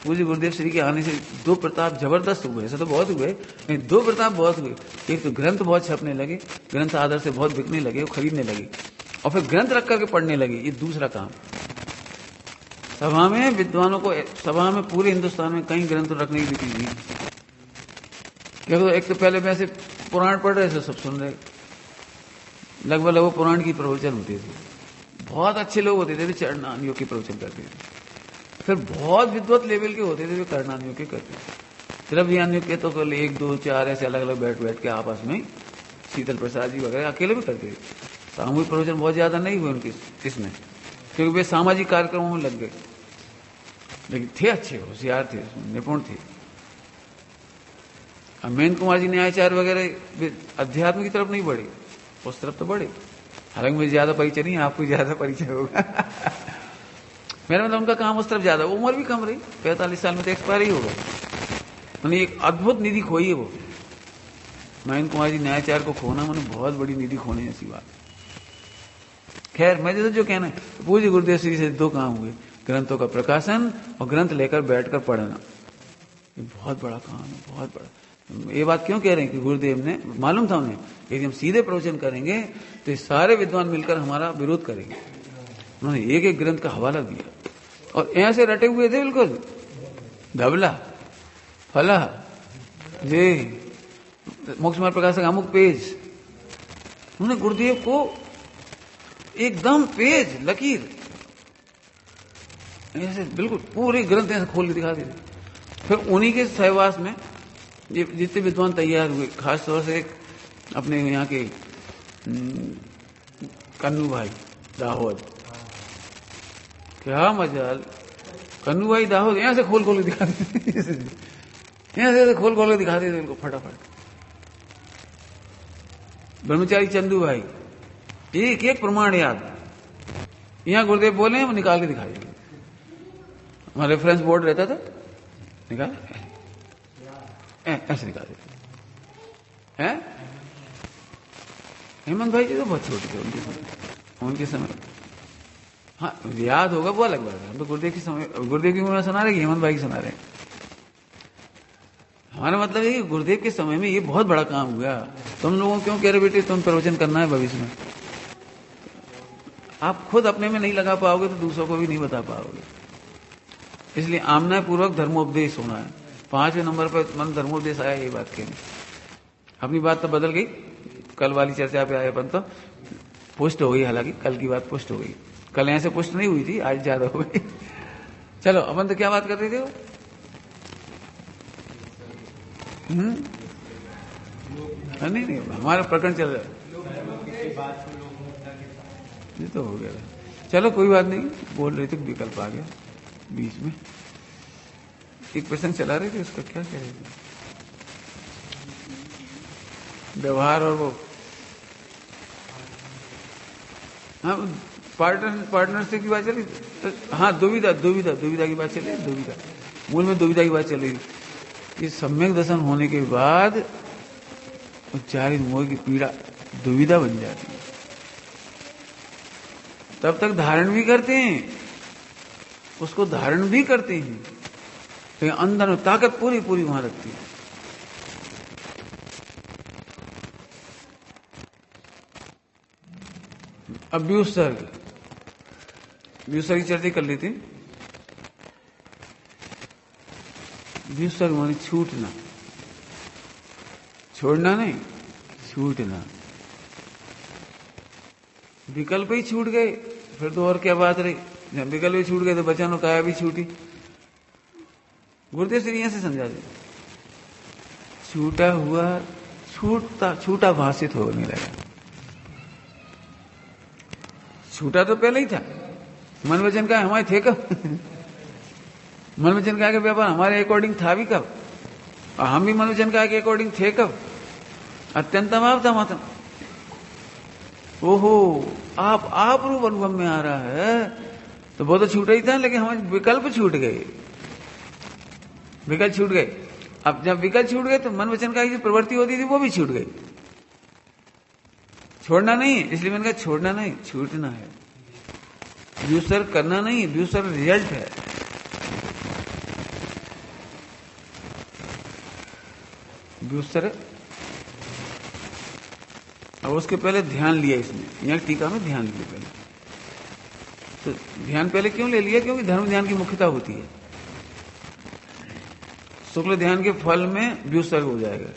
पूज्य गुरुदेव श्री के आने से दो प्रताप जबरदस्त हुए। ऐसा तो बहुत हुए, लेकिन दो प्रताप बहुत हुए। एक तो ग्रंथ बहुत छपने लगे, ग्रंथ आदर से बहुत बिकने लगे, वो खरीदने लगे, और फिर ग्रंथ रख करके पढ़ने लगे। ये दूसरा काम। सभा में विद्वानों को, सभा में पूरे हिंदुस्तान में कई ग्रंथ रखने की नीति नहीं। क्योंकि एक तो पहले वैसे पुराण पढ़ रहे थे, सब सुन रहे, लगभग पुराण की प्रवचन होते थे। बहुत अच्छे लोग होते थे, चरणानियों के प्रवचन करते थे। फिर बहुत विद्वत लेवल के होते थे, वे करणानियों के करते थे। द्रव्यानियों के तो कल 1, 2, 4 ऐसे अलग अलग बैठ के आपस में शीतल प्रसाद जी वगैरह अकेले भी करते थे। सामूहिक प्रवचन बहुत ज्यादा नहीं हुए उनके इसमें, क्योंकि वे सामाजिक कार्यक्रमों में लग गए, लेकिन थे अच्छे, होशियार थे, निपुण थे। अमेन कुमार जी न्यायाचार्य वगैरह अध्यात्म की तरफ नहीं बढ़े, उस तरफ तो बढ़े। हालांकि मुझे ज्यादा परिचय नहीं, आपको ज्यादा परिचय होगा। मेरा मतलब उनका काम उस तरफ ज्यादा, उम्र भी कम रही, 45 साल में तो एक्सपायर ही हो गए। मैंने एक अद्भुत निधि खोई है वो। महेंद्र कुमार जी न्यायाचार्य को खोना मैंने बहुत बड़ी निधि खोने जैसी बात। खैर मैं जो कहना है, पूज्य गुरुदेव श्री से 2 काम हुए, ग्रंथों का प्रकाशन और ग्रंथ लेकर बैठकर पढ़ना। ये बहुत बड़ा काम है, बहुत बड़ा। ये बात क्यों कह रहे हैं कि गुरुदेव ने, मालूम था उन्हें, यदि हम सीधे प्रवचन करेंगे तो सारे विद्वान मिलकर हमारा विरोध करेंगे। उन्होंने एक एक ग्रंथ का हवाला दिया और ऐसे रटे हुए थे बिल्कुल, धबला फला ये मोक्ष मार्ग प्रकाशक अमुक पेज। उन्होंने गुरुदेव को एकदम पेज लकीर ऐसे बिल्कुल पूरे ग्रंथ ऐसे खोल के दिखा देते। फिर उन्हीं के सहवास में जितने विद्वान तैयार हुए, खासतौर से एक अपने यहाँ के कन्नू भाई दाहोद, क्या मजाल, कन्नू भाई दाहोद यहाँ से खोल के दिखा देते, यहाँ से खोल के दिखा देते उनको फटाफट। ब्रह्मचारी चंदू भाई एक एक प्रमाण याद, यहाँ गुरुदेव बोले वो निकाल के दिखा देंगे। हमारा रेफरेंस बोर्ड रहता था, निकाल ऐसे निकाल देते हैं। हेमंत भाई जी तो बहुत छोटे थे उनके समय। हाँ याद होगा वो अलग बात है, हम तो गुरुदेव की समय, गुरुदेव की उम्र सुना रहे कि हेमंत भाई की सुना रहे। हमारा मतलब है कि गुरुदेव के समय में ये बहुत बड़ा काम हुआ। तुम लोगों क्यों कह रहे बेटे तुम प्रवचन करना है भविष्य में, आप खुद अपने में नहीं लगा पाओगे तो दूसरों को भी नहीं बता पाओगे। इसलिए आमना पूर्वक धर्मोपदेश होना है। 5वें नंबर पर मन धर्मोपदेश आया, ये बात कहनी। अपनी बात तो बदल गई, कल वाली चर्चा पे आए अपन तो पुष्ट हो गई, हालांकि कल की बात पुष्ट हो गई, कल ऐसे पुष्ट नहीं हुई थी, आज ज्यादा हो गई। चलो अपन तो क्या बात कर रहे थे वो? नहीं नहीं हमारा प्रकरण चल रहा है, ये तो हो गया। चलो कोई बात नहीं, बोल रहे थे विकल्प आ गया बीच में। एक प्रसंग चला रहे थे, उसका क्या कह रहे थे, व्यवहार और वो, हाँ पार्टनरशिप की बात चली। तो हाँ दुविधा की बात चली। दुविधा मूल में दुविधा की बात चली कि सम्यक दर्शन होने के बाद उच्चारित मोह की पीड़ा दुविधा बन जाती है। तब तक धारण भी करते हैं, उसको धारण भी करते हैं, तो अंदर में ताकत पूरी पूरी वहां रखती है। अब व्युत्सर्ग की चर्चा कर लेते हैं। व्युत्सर्ग माने छूटना, छोड़ना नहीं, छूटना। विकल्प ही छूट गए फिर तो और क्या बात रही। जब विकल्प ही छूट गए तो बचन और काया भी छूटी। गुरुदेव श्री यहां से समझा दे, छूटा हुआ छूटा भाषित होने लगा। छूटा तो पहले ही था, मन वचन का हमारे थे कब? मन वचन का व्यापार हमारे अकॉर्डिंग था भी कब, और हम भी मन वचन का अकॉर्डिंग थे कब? अत्यंतम आवतम। ओहो आप रूप अनुभव में आ रहा है तो वो तो छूटा ही था, लेकिन हमारे विकल्प छूट गए, विकल्प छूट गए। अब जब विकल्प छूट गए तो मन वचन का जो प्रवृत्ति होती थी वो भी छूट गई। छोड़ना नहीं, इसलिए मैंने कहा छोड़ना नहीं, छूटना है। व्युत्सर्ग करना नहीं, व्युत्सर्ग रिजल्ट है। व्युत्सर्ग और उसके पहले ध्यान लिया इसमें, यहाँ टीका में ध्यान लिया पहले। तो ध्यान पहले क्यों ले लिया? क्योंकि धर्म ध्यान की मुख्यता होती है। शुक्ल ध्यान के फल में व्युत्सर्ग हो जाएगा।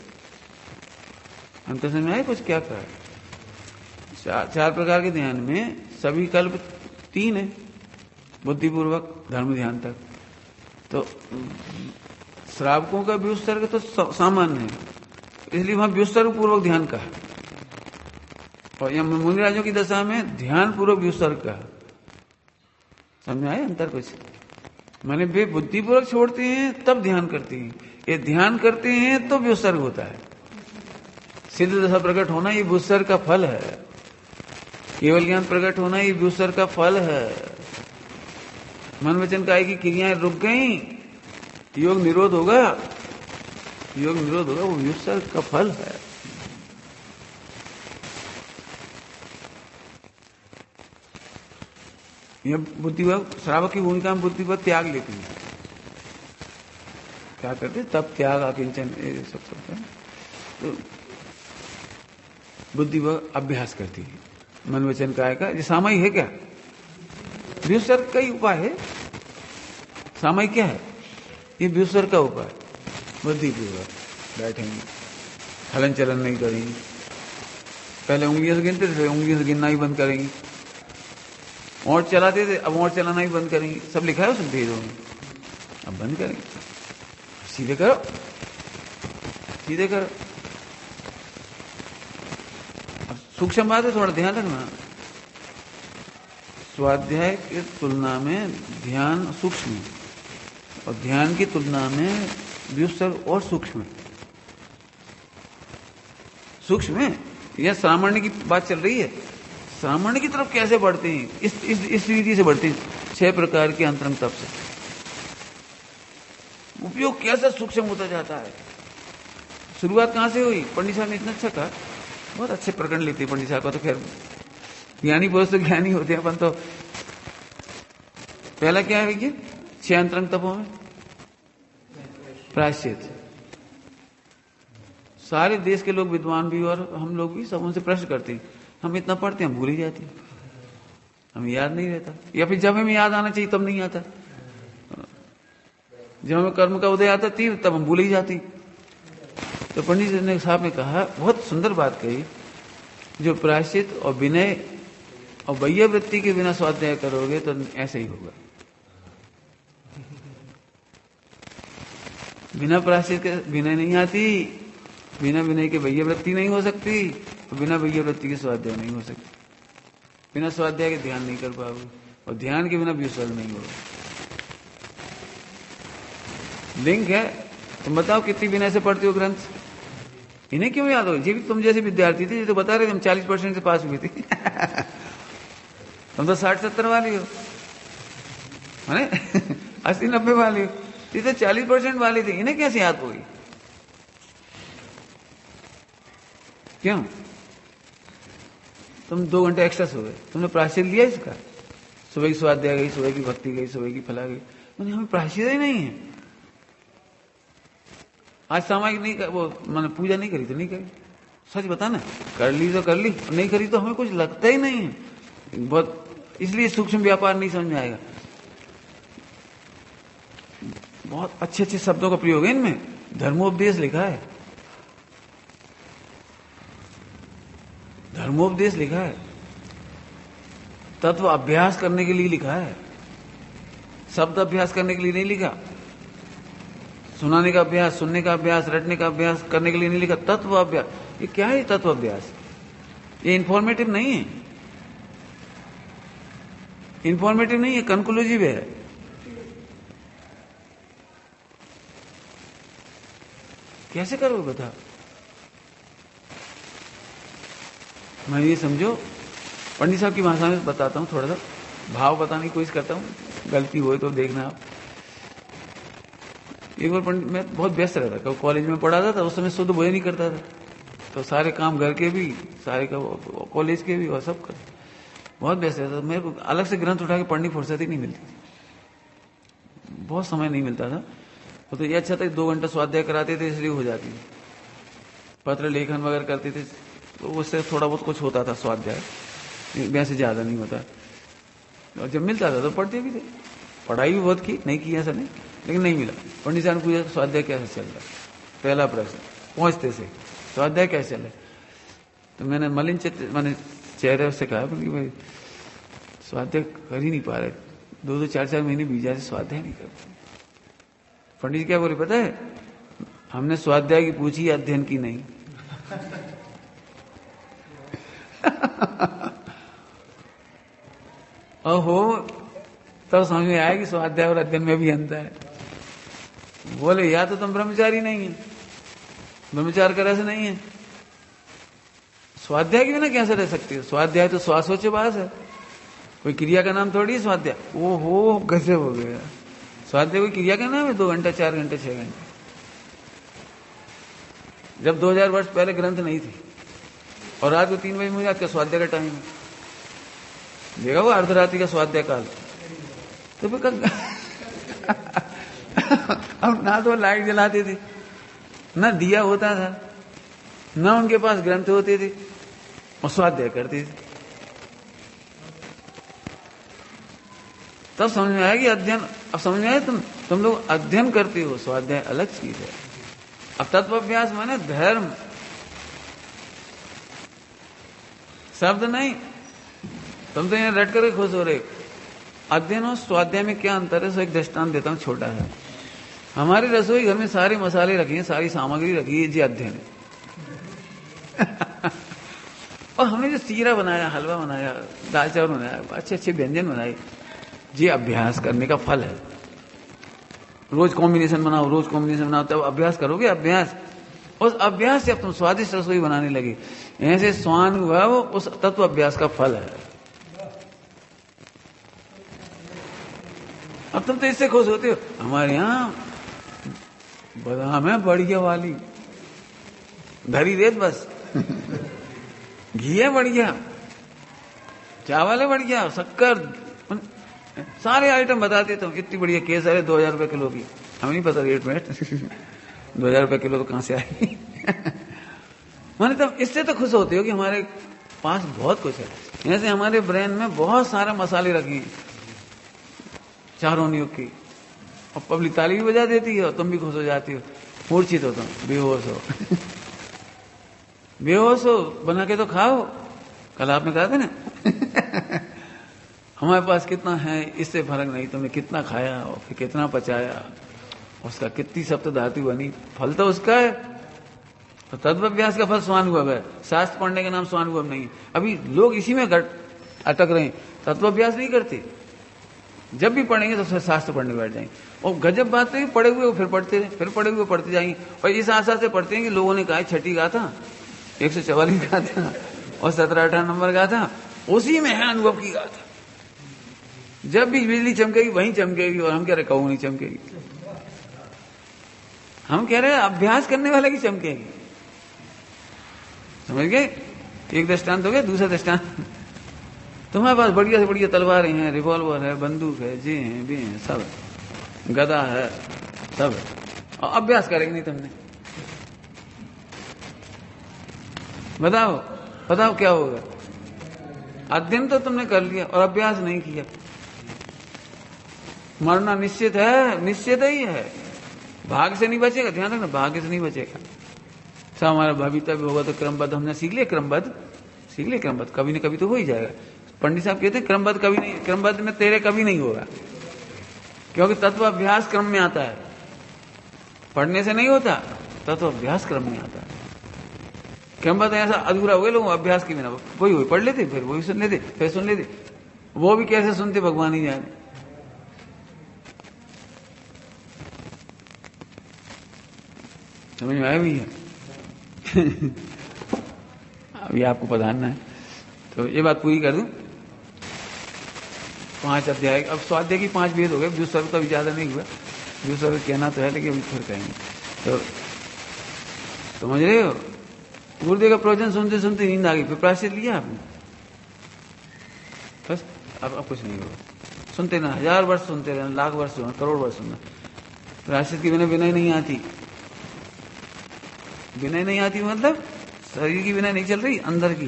अंतर समझ में आए कुछ क्या कहा? चार प्रकार के ध्यान में सभी कल्प 3 है, बुद्धिपूर्वक धर्म ध्यान तक। तो श्रावकों का व्युत्सर्ग तो सामान्य है, इसलिए वहां व्युत्सर्ग पूर्वक ध्यान का है। और यह मुनिराजों की दशा में ध्यान पूर्वक व्युत्सर्ग का। समझ आए अंतर कुछ? माने वे बुद्धिपूर्वक छोड़ते हैं तब ध्यान करते हैं, ये ध्यान करते हैं तो व्युत्सर्ग होता है। सिद्ध दशा प्रकट होना ये व्युत्सर्ग का फल है, केवल ज्ञान प्रकट होना ये व्युत्सर्ग का फल है। मन वचन काया की क्रियाएं रुक गई, योग निरोध होगा, योग निरोध होगा, वो व्युत्सर्ग का फल है। यह बुद्धिवत श्रावक की भूमिका में बुद्धिवत त्याग लेती है। क्या करते? तब त्याग अकिंचन ये सब करते हैं। तो बुद्धिवत अभ्यास करती है मन वचन काया का। ये सामायिक है क्या? व्युत्सर्ग का ही उपाय है। सामायिक क्या है? ये व्युत्सर्ग का उपाय। बुद्धिपूर्वक बैठेंगे, हलन चलन नहीं करेंगे, पहले उंगलियों से गिनते थे, उंगलियों से गिनना ही बंद करेंगे, और चलाते थे, अब और चलाना ही बंद करेंगे। सब लिखा है उसमें भेदों में, अब बंद करेंगे। सीधे करो, सीधे करो। सूक्ष्म बात है, थोड़ा ध्यान रखना। स्वाध्याय की तुलना में ध्यान सूक्ष्म है, और ध्यान की तुलना में व्युत्सर्ग और सूक्ष्म है। सूक्ष्म है। यह सामान्य की बात चल रही है। सामान्य की तरफ कैसे बढ़ते हैं? इस रीति से बढ़ते हैं, 6 प्रकार के अंतरंग तप से। उपयोग कैसे सूक्ष्म होता जाता है। शुरुआत कहां से हुई? पंडित साहब ने इतना अच्छा कहा, बहुत अच्छे प्रकरण लेते पंडित साहब का। तो खैर ज्ञानी पुरुष तो ज्ञानी होते हैं, अपन तो पहला क्या है ये 6 अंतरंग तपों में प्रायश्चित। सारे देश के लोग विद्वान भी और हम लोग भी सब उनसे प्रश्न करते हैं। हम इतना पढ़ते हैं, भूल ही जाते हैं, हमें याद नहीं रहता, या फिर जब हमें याद आना चाहिए तब नहीं आता। जब हमें कर्म का उदय आता थी तब हम भूल ही जाती। तो पंडित जी साहब ने कहा, बहुत सुंदर बात कही, जो प्रायश्चित और विनय और वैया वृत्ति के बिना स्वाध्याय करोगे तो ऐसे ही होगा। बिना प्रायश्चित के विनय नहीं आती, बिना विनय के वैया वृत्ति नहीं हो सकती, बिना वैया वृत्ति के स्वाध्याय नहीं हो सकती, बिना स्वाध्याय के ध्यान नहीं कर पाओगे, और ध्यान के बिना व्युत्सर्ग नहीं होगा। लिंक है। तुम बताओ कितनी विनय से पढ़ते हो ग्रंथ? इन्हें क्यों याद हो? जी तुम जैसे विद्यार्थी थे, तो बता रहे थे हम 40% से पास हुए थे। तुम तो 60-70 वाली हो, 80-90 वाली हो, ये तो 40% वाली थी। इन्हें कैसे याद होगी? क्यों? तुम 2 घंटे एक्स्ट्रा सो गए, तुमने प्रायश्चित लिया इसका? सुबह की स्वाध्याय गई, सुबह की भक्ति गई, सुबह की फला गई, हमें प्रायश्चित ही नहीं है। आज सामाजिक नहीं कर, वो मैंने पूजा नहीं करी तो नहीं करी, सच बता ना। कर ली तो कर ली, नहीं करी तो हमें कुछ लगता ही नहीं है बहुत। इसलिए सूक्ष्म व्यापार नहीं समझ में आएगा। बहुत अच्छे अच्छे शब्दों का प्रयोग है इनमें। धर्मोपदेश लिखा है, धर्मोपदेश लिखा है, तत्व अभ्यास करने के लिए लिखा है, शब्द अभ्यास करने के लिए नहीं लिखा। सुनाने का अभ्यास, सुनने का अभ्यास, रटने का अभ्यास करने के लिए नहीं लिखा। तत्व अभ्यास, ये क्या है? तत्व अभ्यास ये इंफॉर्मेटिव नहीं है, इंफॉर्मेटिव नहीं है, कंक्लूसिव है। कैसे करोगे बता? मैं ये समझो, पंडित साहब की भाषा में बताता हूं, थोड़ा सा भाव बताने की कोशिश करता हूं, गलती हुई तो देखना आप। एक बार पंडित, मैं बहुत व्यस्त रहता था, कॉलेज में पढ़ाता था, उस समय शुद्ध भोजन नहीं करता था, तो सारे काम घर के भी, सारे कॉलेज के भी और सब कर, बहुत व्यस्त रहता था। मेरे को अलग से ग्रंथ उठा के पढ़ने की फुर्सत ही नहीं मिलती थी, बहुत समय नहीं मिलता था। तो ये अच्छा था 2 घंटा स्वाध्याय कराते थे, इसलिए हो जाती। पत्र लेखन वगैरह करते थे, तो उससे थोड़ा बहुत कुछ होता था स्वाध्याय, वैसे ज्यादा नहीं होता। और जब मिलता था तो पढ़ते भी थे, पढ़ाई भी बहुत की, नहीं की ऐसा नहीं, लेकिन नहीं मिला। पंडित साहब ने पूछा स्वाध्याय कैसे चल रहा है? पहला प्रश्न पहुंचते से, स्वाध्याय कैसे चल रहा है? तो मैंने मलिन मैंने चेहरे से कहा कि भाई स्वाध्याय कर ही नहीं पा रहे, 2-2, 4-4 महीने बीत जाते, स्वाध्याय नहीं करते। पंडित जी क्या बोले पता है? हमने स्वाध्याय की पूछी, अध्ययन की नहीं। ओहो, तब समझ में आया कि स्वाध्याय और अध्ययन में भी अंतर है। बोले या तो तुम ब्रह्मचारी नहीं है, ब्रह्मचार का रस नहीं है, स्वाध्याय के बिना कैसे रह सकती है? स्वाध्याय तो श्वासोच्छवास है, कोई क्रिया का नाम थोड़ी है स्वाध्याय। ओहो, कैसे हो गया? स्वाध्याय कोई क्रिया का नाम है? 2 घंटा, 4 घंटे, 6 घंटे। जब 2000 वर्ष पहले ग्रंथ नहीं थी और रात को 3 बजे मुझे आपका स्वाध्याय का टाइम है, देखा वो अर्धरात्रि का स्वाध्याय काल। तो फिर अब ना तो लाइट जलाते थे, ना दिया होता था, ना उनके पास ग्रंथ होते थे, और स्वाध्याय करते थे। तब समझ में आया कि अध्ययन, अब समझ में आया तुम लोग अध्ययन करते हो, स्वाध्याय अलग चीज है। अब तत्वाभ्यास माने धर्म, शब्द नहीं। तुम तो यहाँ रट करके खुश हो रहे। अध्ययन और स्वाध्याय में क्या अंतर है? सो एक दृष्टांत देता हूं छोटा सा। हमारी रसोई घर में सारे मसाले रखे हैं, सारी सामग्री रखी है, जी अध्ययन है। और हमने जो सीरा बनाया, हलवा बनाया, दाल चावल बनाया, अच्छे अच्छे व्यंजन बनाए, ये अभ्यास करने का फल है। रोज कॉम्बिनेशन बनाओ, रोज कॉम्बिनेशन बनाओ, तब अभ्यास करोगे। अभ्यास, उस अभ्यास से अब तुम स्वादिष्ट रसोई बनाने लगे। ऐसे स्वानुभव उस तत्व अभ्यास का फल है। अब तुम तो इससे खुश होते हो, हमारे यहां बादाम है बढ़िया वाली, धरी रेत बस, घी है बढ़िया, चावल है बढ़िया, शक्कर, सारे आइटम बताते तुम। इतनी बढ़िया केसर है 2000 रुपए किलो की, हमें नहीं पता रेट में 2000 रुपए किलो तो कहां से आई। माने तब इससे तो खुश होते हो कि हमारे पास बहुत कुछ है। जैसे हमारे ब्रेन में बहुत सारे मसाले रखे हैं, चारों युग की, और पब्लिक ताली भी बजा देती है और तुम भी खुश हो जाती हो। मूर्छित हो तुम, बेहोश हो। बेहोश हो, बना के तो खाओ। कल आपने कहा था ना हमारे पास कितना है, इससे फर्क नहीं, तुमने कितना खाया और फिर कितना पचाया, उसका कितनी सप्त धातु बनी, फल तो उसका है। तो तत्वाभ्यास का फल स्वानुभव है। शास्त्र पढ़ने का नाम स्वानुभव नहीं। अभी लोग इसी में अटक रहे हैं, तत्वाभ्यास नहीं करते। जब भी पढ़ेंगे तो शास्त्र पढ़ने बैठ जाएंगे, और गजब बात है, पढ़े हुए फिर पढ़ते रहे, फिर पढ़े हुए पढ़ते जाएंगे। और इस आशा से पढ़ते हैं कि लोगों ने कहा 6 गाथा, 144 गाथा और 17-18 नंबर गाथा, उसी में है अनुभव की गाथा। जब भी बिजली चमकेगी वहीं चमकेगी, और हम कह रहे कहूं नहीं चमकेगी। हम कह रहे हैं अभ्यास करने वाले की चमकेगी। समझ गए? एक दृष्टांत हो गया। दूसरा दृष्टांत, तुम्हारे पास बढ़िया से बढ़िया तलवारें हैं, रिवॉल्वर है, बंदूक है, जे हैं, बे हैं, सब है, गदा है, सब है, और अभ्यास करेंगे नहीं तुमने। बताओ बताओ क्या होगा? अध्ययन तो तुमने कर लिया और अभ्यास नहीं किया, मरना निश्चित है, निश्चित ही है। भाग से नहीं बचेगा, ध्यान रखना, भाग्य से नहीं बचेगा। सब हमारा भवितव्य होगा तो क्रमबद्ध हमने सीख लिया, क्रमबद्ध सीख लिया, क्रमबद्ध कभी न कभी तो हो ही जाएगा। पंडित साहब कहते हैं क्रमबद्ध कभी नहीं, क्रमबद्ध में तेरे कभी नहीं होगा, क्योंकि तत्व अभ्यास क्रम में आता है, पढ़ने से नहीं होता, तत्व अभ्यास क्रम में आता है। क्रमबद्ध ऐसा अधूरा हो गया, लोग अभ्यास के बिना वही पढ़ लेते, फिर वही सुन लेते, फिर सुन लेते, वो भी कैसे सुनते भगवान ही जाने। समझ में आया भी है? अभी आपको पढ़ाना है तो ये बात पूरी कर दूं। 5 अध्याय, अब स्वाध्याय की 5 भेद हो गए। जो सर्व का भी ज्यादा नहीं हुआ, जो सर्व कहना तो है, लेकिन अभी फिर कहेंगे। तो समझ रहे हो? गुरुदेव का प्रवचन सुनते सुनते नींद आ गई, फिर प्रायश्चित लिया आपने, बस अब कुछ नहीं होगा। सुनते ना, 1000 वर्ष सुनते रहना, लाख वर्ष सुनना, करोड़ वर्ष सुनना, प्रायश्चित के बिना विनय नहीं आती। विनय नहीं आती मतलब शरीर की विनय नहीं चल रही, अंदर की,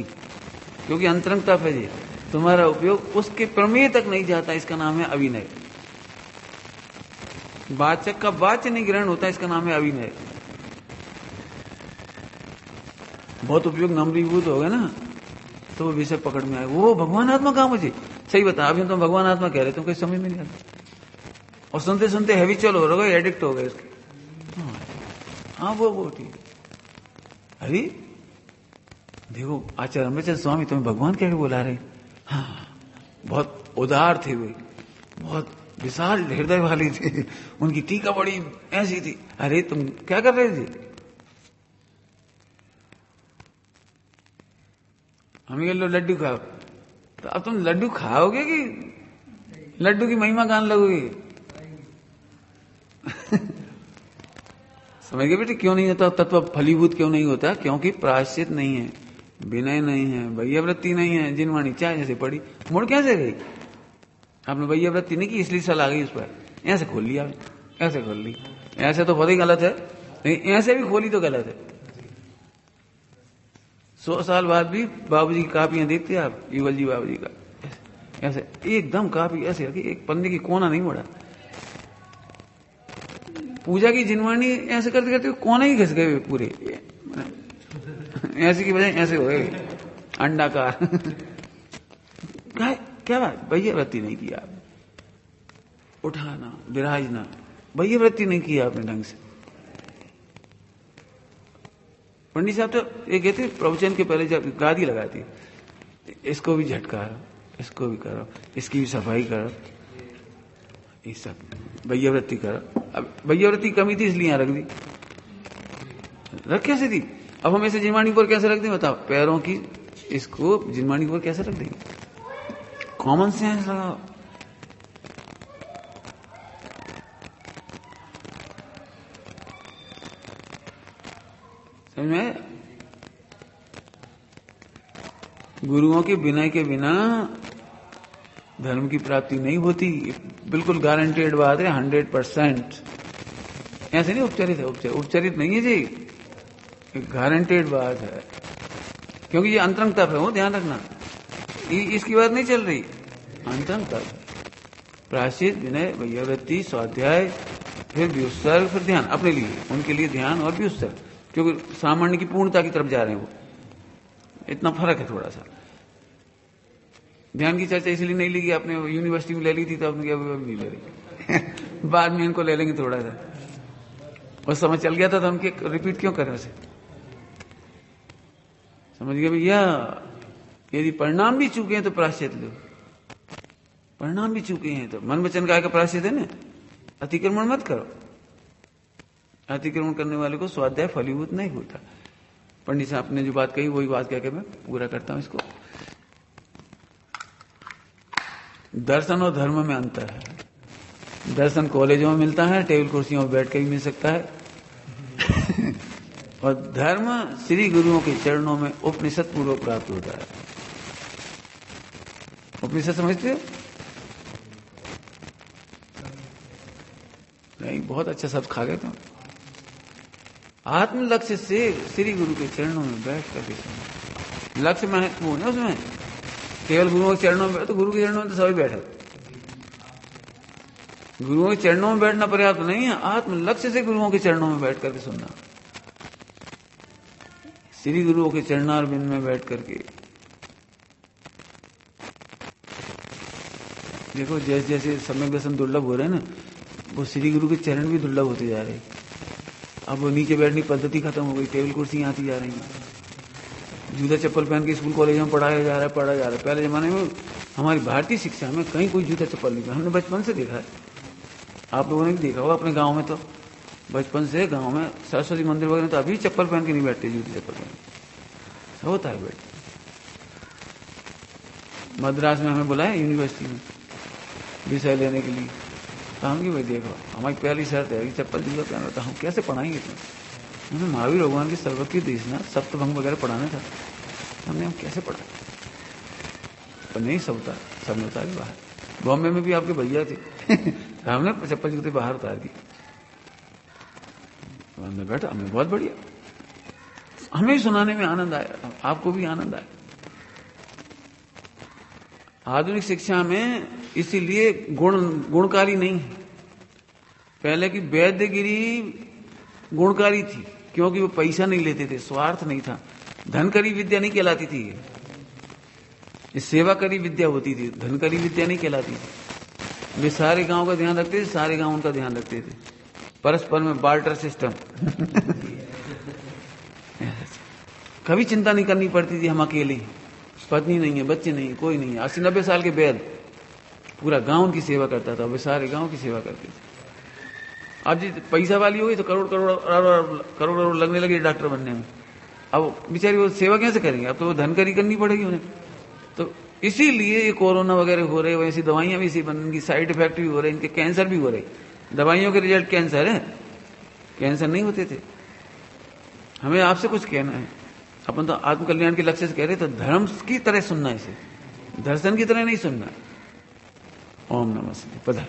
क्योंकि अंतरंग तप है जी। तुम्हारा उपयोग उसके प्रमेय तक नहीं जाता, इसका नाम है अविनय। वाचक का वाच्य नहीं ग्रहण होता, इसका नाम है अविनय। बहुत उपयोग नम्रीभूत हो गया ना, तो वो विषय पकड़ में आए, वो भगवान आत्मा कहां मुझे। सही बता, अभी तुम भगवान आत्मा कह रहे, तुम कोई समझ में नहीं आता, और सुनते सुनते हैबिचुअल हो गए, एडिक्ट हो गए उसके। हाँ वो ठीक है। अरे देखो आचार्य अमृतचंद स्वामी तुम्हें भगवान क्या बुला रहे? हाँ, बहुत उदार थे वे, बहुत विशाल हृदय वाली थी, उनकी टीका बड़ी ऐसी थी। अरे तुम क्या कर रहे थे? हम ये लो लड्डू खाओ। तो अब तुम लड्डू खाओगे कि लड्डू की महिमा गान लगोगे? समझ गए बेटे क्यों नहीं होता तत्व फलीभूत? क्यों नहीं होता? क्योंकि प्रायश्चित नहीं है, विनय नहीं है, वैयवृत्ति नहीं है। जिनवाणी चाहे जैसे पड़ी मुड़ कैसे गई? आपने वैयवृत्ति नहीं की इसलिए सलाह गई उस पर। ऐसे खोल लिया, ऐसे खोल ली, ऐसे तो बहुत ही गलत है, लेकिन ऐसे भी खोली तो गलत है। 100 साल बाद भी बाबूजी की कापियां देखते आप, युगल जी बाबूजी का, ऐसे एकदम कापी ऐसे रखी, एक पन्ने की कोना नहीं मुड़ा। पूजा की जिनवाणी ऐसे करते करते कोने ही घिस गए पूरे, ऐसे की बजाय ऐसे हो गए अंडाकार। क्या बात? वैयवृत्ति नहीं किया आपने, उठाना विराजना वैयवृत्ति नहीं किया आपने ढंग से। पंडित साहब तो ये कहते प्रवचन के पहले जब गादी लगाती, इसको भी झटकारो, इसको भी करो, इसकी भी सफाई करो, ये सब वैयवृत्ति करो। अब वैयवृत्ति कमी थी इसलिए यहां रख दी, रख कैसे दी? अब हम ऐसे जिनवाणी पर कैसे रख दें बताओ? पैरों की इसको जिनवाणी पर कैसे रख देंगे? कॉमन सेंस लगाओ। समझ में? गुरुओं के विनय के बिना धर्म की प्राप्ति नहीं होती, बिल्कुल गारंटेड बात है, 100%। ऐसे नहीं उपचरित है, उपचरित नहीं है जी, गारंटेड बात है। क्योंकि ये अंतरंग तप है, वो ध्यान रखना, इसकी बात नहीं चल रही। अंतरंग तप, प्रायश्चित, विनय, वैयवृत्ति, स्वाध्याय, फिर व्युत्सर्ग, फिर ध्यान अपने लिए, उनके लिए ध्यान और व्युत्सर्ग, क्योंकि सामान्य की पूर्णता की तरफ जा रहे हैं वो, इतना फर्क है थोड़ा सा। ध्यान की चर्चा इसलिए नहीं ली कि आपने यूनिवर्सिटी में ले ली थी तो आपने नहीं ले रही। बाद में इनको ले लेंगे थोड़ा सा, और समझ चल गया था तो हम रिपीट क्यों करें उसे? समझ गए भैया? यदि परिणाम भी चूके हैं तो प्रायश्चित लो, परिणाम भी चूके हैं तो मन वचन काय का प्रायश्चित है ना। अतिक्रमण मत करो, अतिक्रमण करने वाले को स्वाध्याय फलीभूत नहीं होता। पंडित साहब ने जो बात कही वही बात कह के मैं पूरा करता हूं इसको। दर्शन और धर्म में अंतर है। दर्शन कॉलेजों में मिलता है, टेबल कुर्सियों में बैठ के भी मिल सकता है। और धर्म श्री गुरुओं के चरणों में उपनिषद पूर्वक प्राप्त होता है। उपनिषद समझते हो? नहीं, बहुत अच्छा शब्द खा गए तुम। आत्म लक्ष्य से श्री गुरु के चरणों में बैठ करके, लक्ष्य महत्वपूर्ण है उसमें। केवल गुरुओं के चरणों में, तो गुरु के चरणों में तो सभी बैठे, गुरुओं के चरणों में बैठना पर्याप्त नहीं है, आत्म लक्ष्य से गुरुओं के चरणों में बैठ करके सुनना। श्री गुरुओं के चरणारविंद में बैठ करके देखो, जैसे जैसे सम्यक दर्शन दुर्लभ हो रहे हैं ना, वो श्री गुरु के चरण भी दुर्लभ होते जा रहे हैं। अब वो नीचे बैठने की पद्धति खत्म हो गई, टेबल कुर्सियां आती जा रही हैं, जूता चप्पल पहन के स्कूल कॉलेजों में पढ़ाया जा रहा है। पहले जमाने में हमारी भारतीय शिक्षा में कहीं कोई जूता चप्पल नहीं पहना, हमने बचपन से देखा है, आप लोगों ने भी देखा होगा अपने गांव में। तो बचपन से गांव में सरस्वती मंदिर वगैरह तो अभी चप्पल पहन के नहीं बैठते, जूते चप्पल पहन होता है बैठ। मद्रास में हमें बुलाया यूनिवर्सिटी में विषय लेने के लिए, तो हम भाई देखो हमारी पहली शर्त है कि चप्पल जूता पहना, तो हम कैसे पढ़ाएंगे तुम्हें? हमें महावीर भगवान की सर्वज्ञ देशना सप्तभंग वगैरह पढ़ाना था, हमने हम कैसे पढ़ा? पर नहीं सबता, सब ने उतारी बाहर। बॉम्बे में भी आपके भैया थे, हमने चप्पल जूते बाहर उतार दी, हमने बैठा, हमें बहुत बढ़िया, हमें सुनाने में आनंद आया, आपको भी आनंद आया। आधुनिक शिक्षा में इसीलिए गुणकारी नहीं है। पहले की वैद्यगिरी गुणकारी थी, क्योंकि वो पैसा नहीं लेते थे, स्वार्थ नहीं था, धनकरी विद्या नहीं कहलाती थी, ये सेवा करी विद्या होती थी, धनकरी विद्या नहीं कहलाती थी। वे सारे गांव का ध्यान रखते थे, सारे गांव उनका ध्यान रखते थे, परस्पर में बार्टर सिस्टम। कभी चिंता नहीं करनी पड़ती थी, हम अकेले, पत्नी नहीं है, बच्चे नहीं है, कोई नहीं है। 80-90 साल के वैद पूरा गांव उनकी सेवा करता था, वे सारे गांव की सेवा करते थे। अब जी पैसा वाली हो गई तो करोड़ करोड़ लगने लगे डॉक्टर बनने में। अब बेचारी वो सेवा कैसे करेंगे, अब तो वो धनकरी करनी पड़ेगी उन्हें। तो इसीलिए ये कोरोना वगैरह हो रहे, वैसी दवाइयां भी इसी इनकी साइड इफेक्ट भी हो रहे, इनके कैंसर भी हो रहे। दवाइयों के रिजल्ट कैंसर है, कैंसर नहीं होते थे। हमें आपसे कुछ कहना है, अपन तो आत्मकल्याण के लक्ष्य से कह रहे, तो धर्म की तरह सुनना, इसे दर्शन की तरह नहीं सुनना। ओम नमः शिवाय। पधार।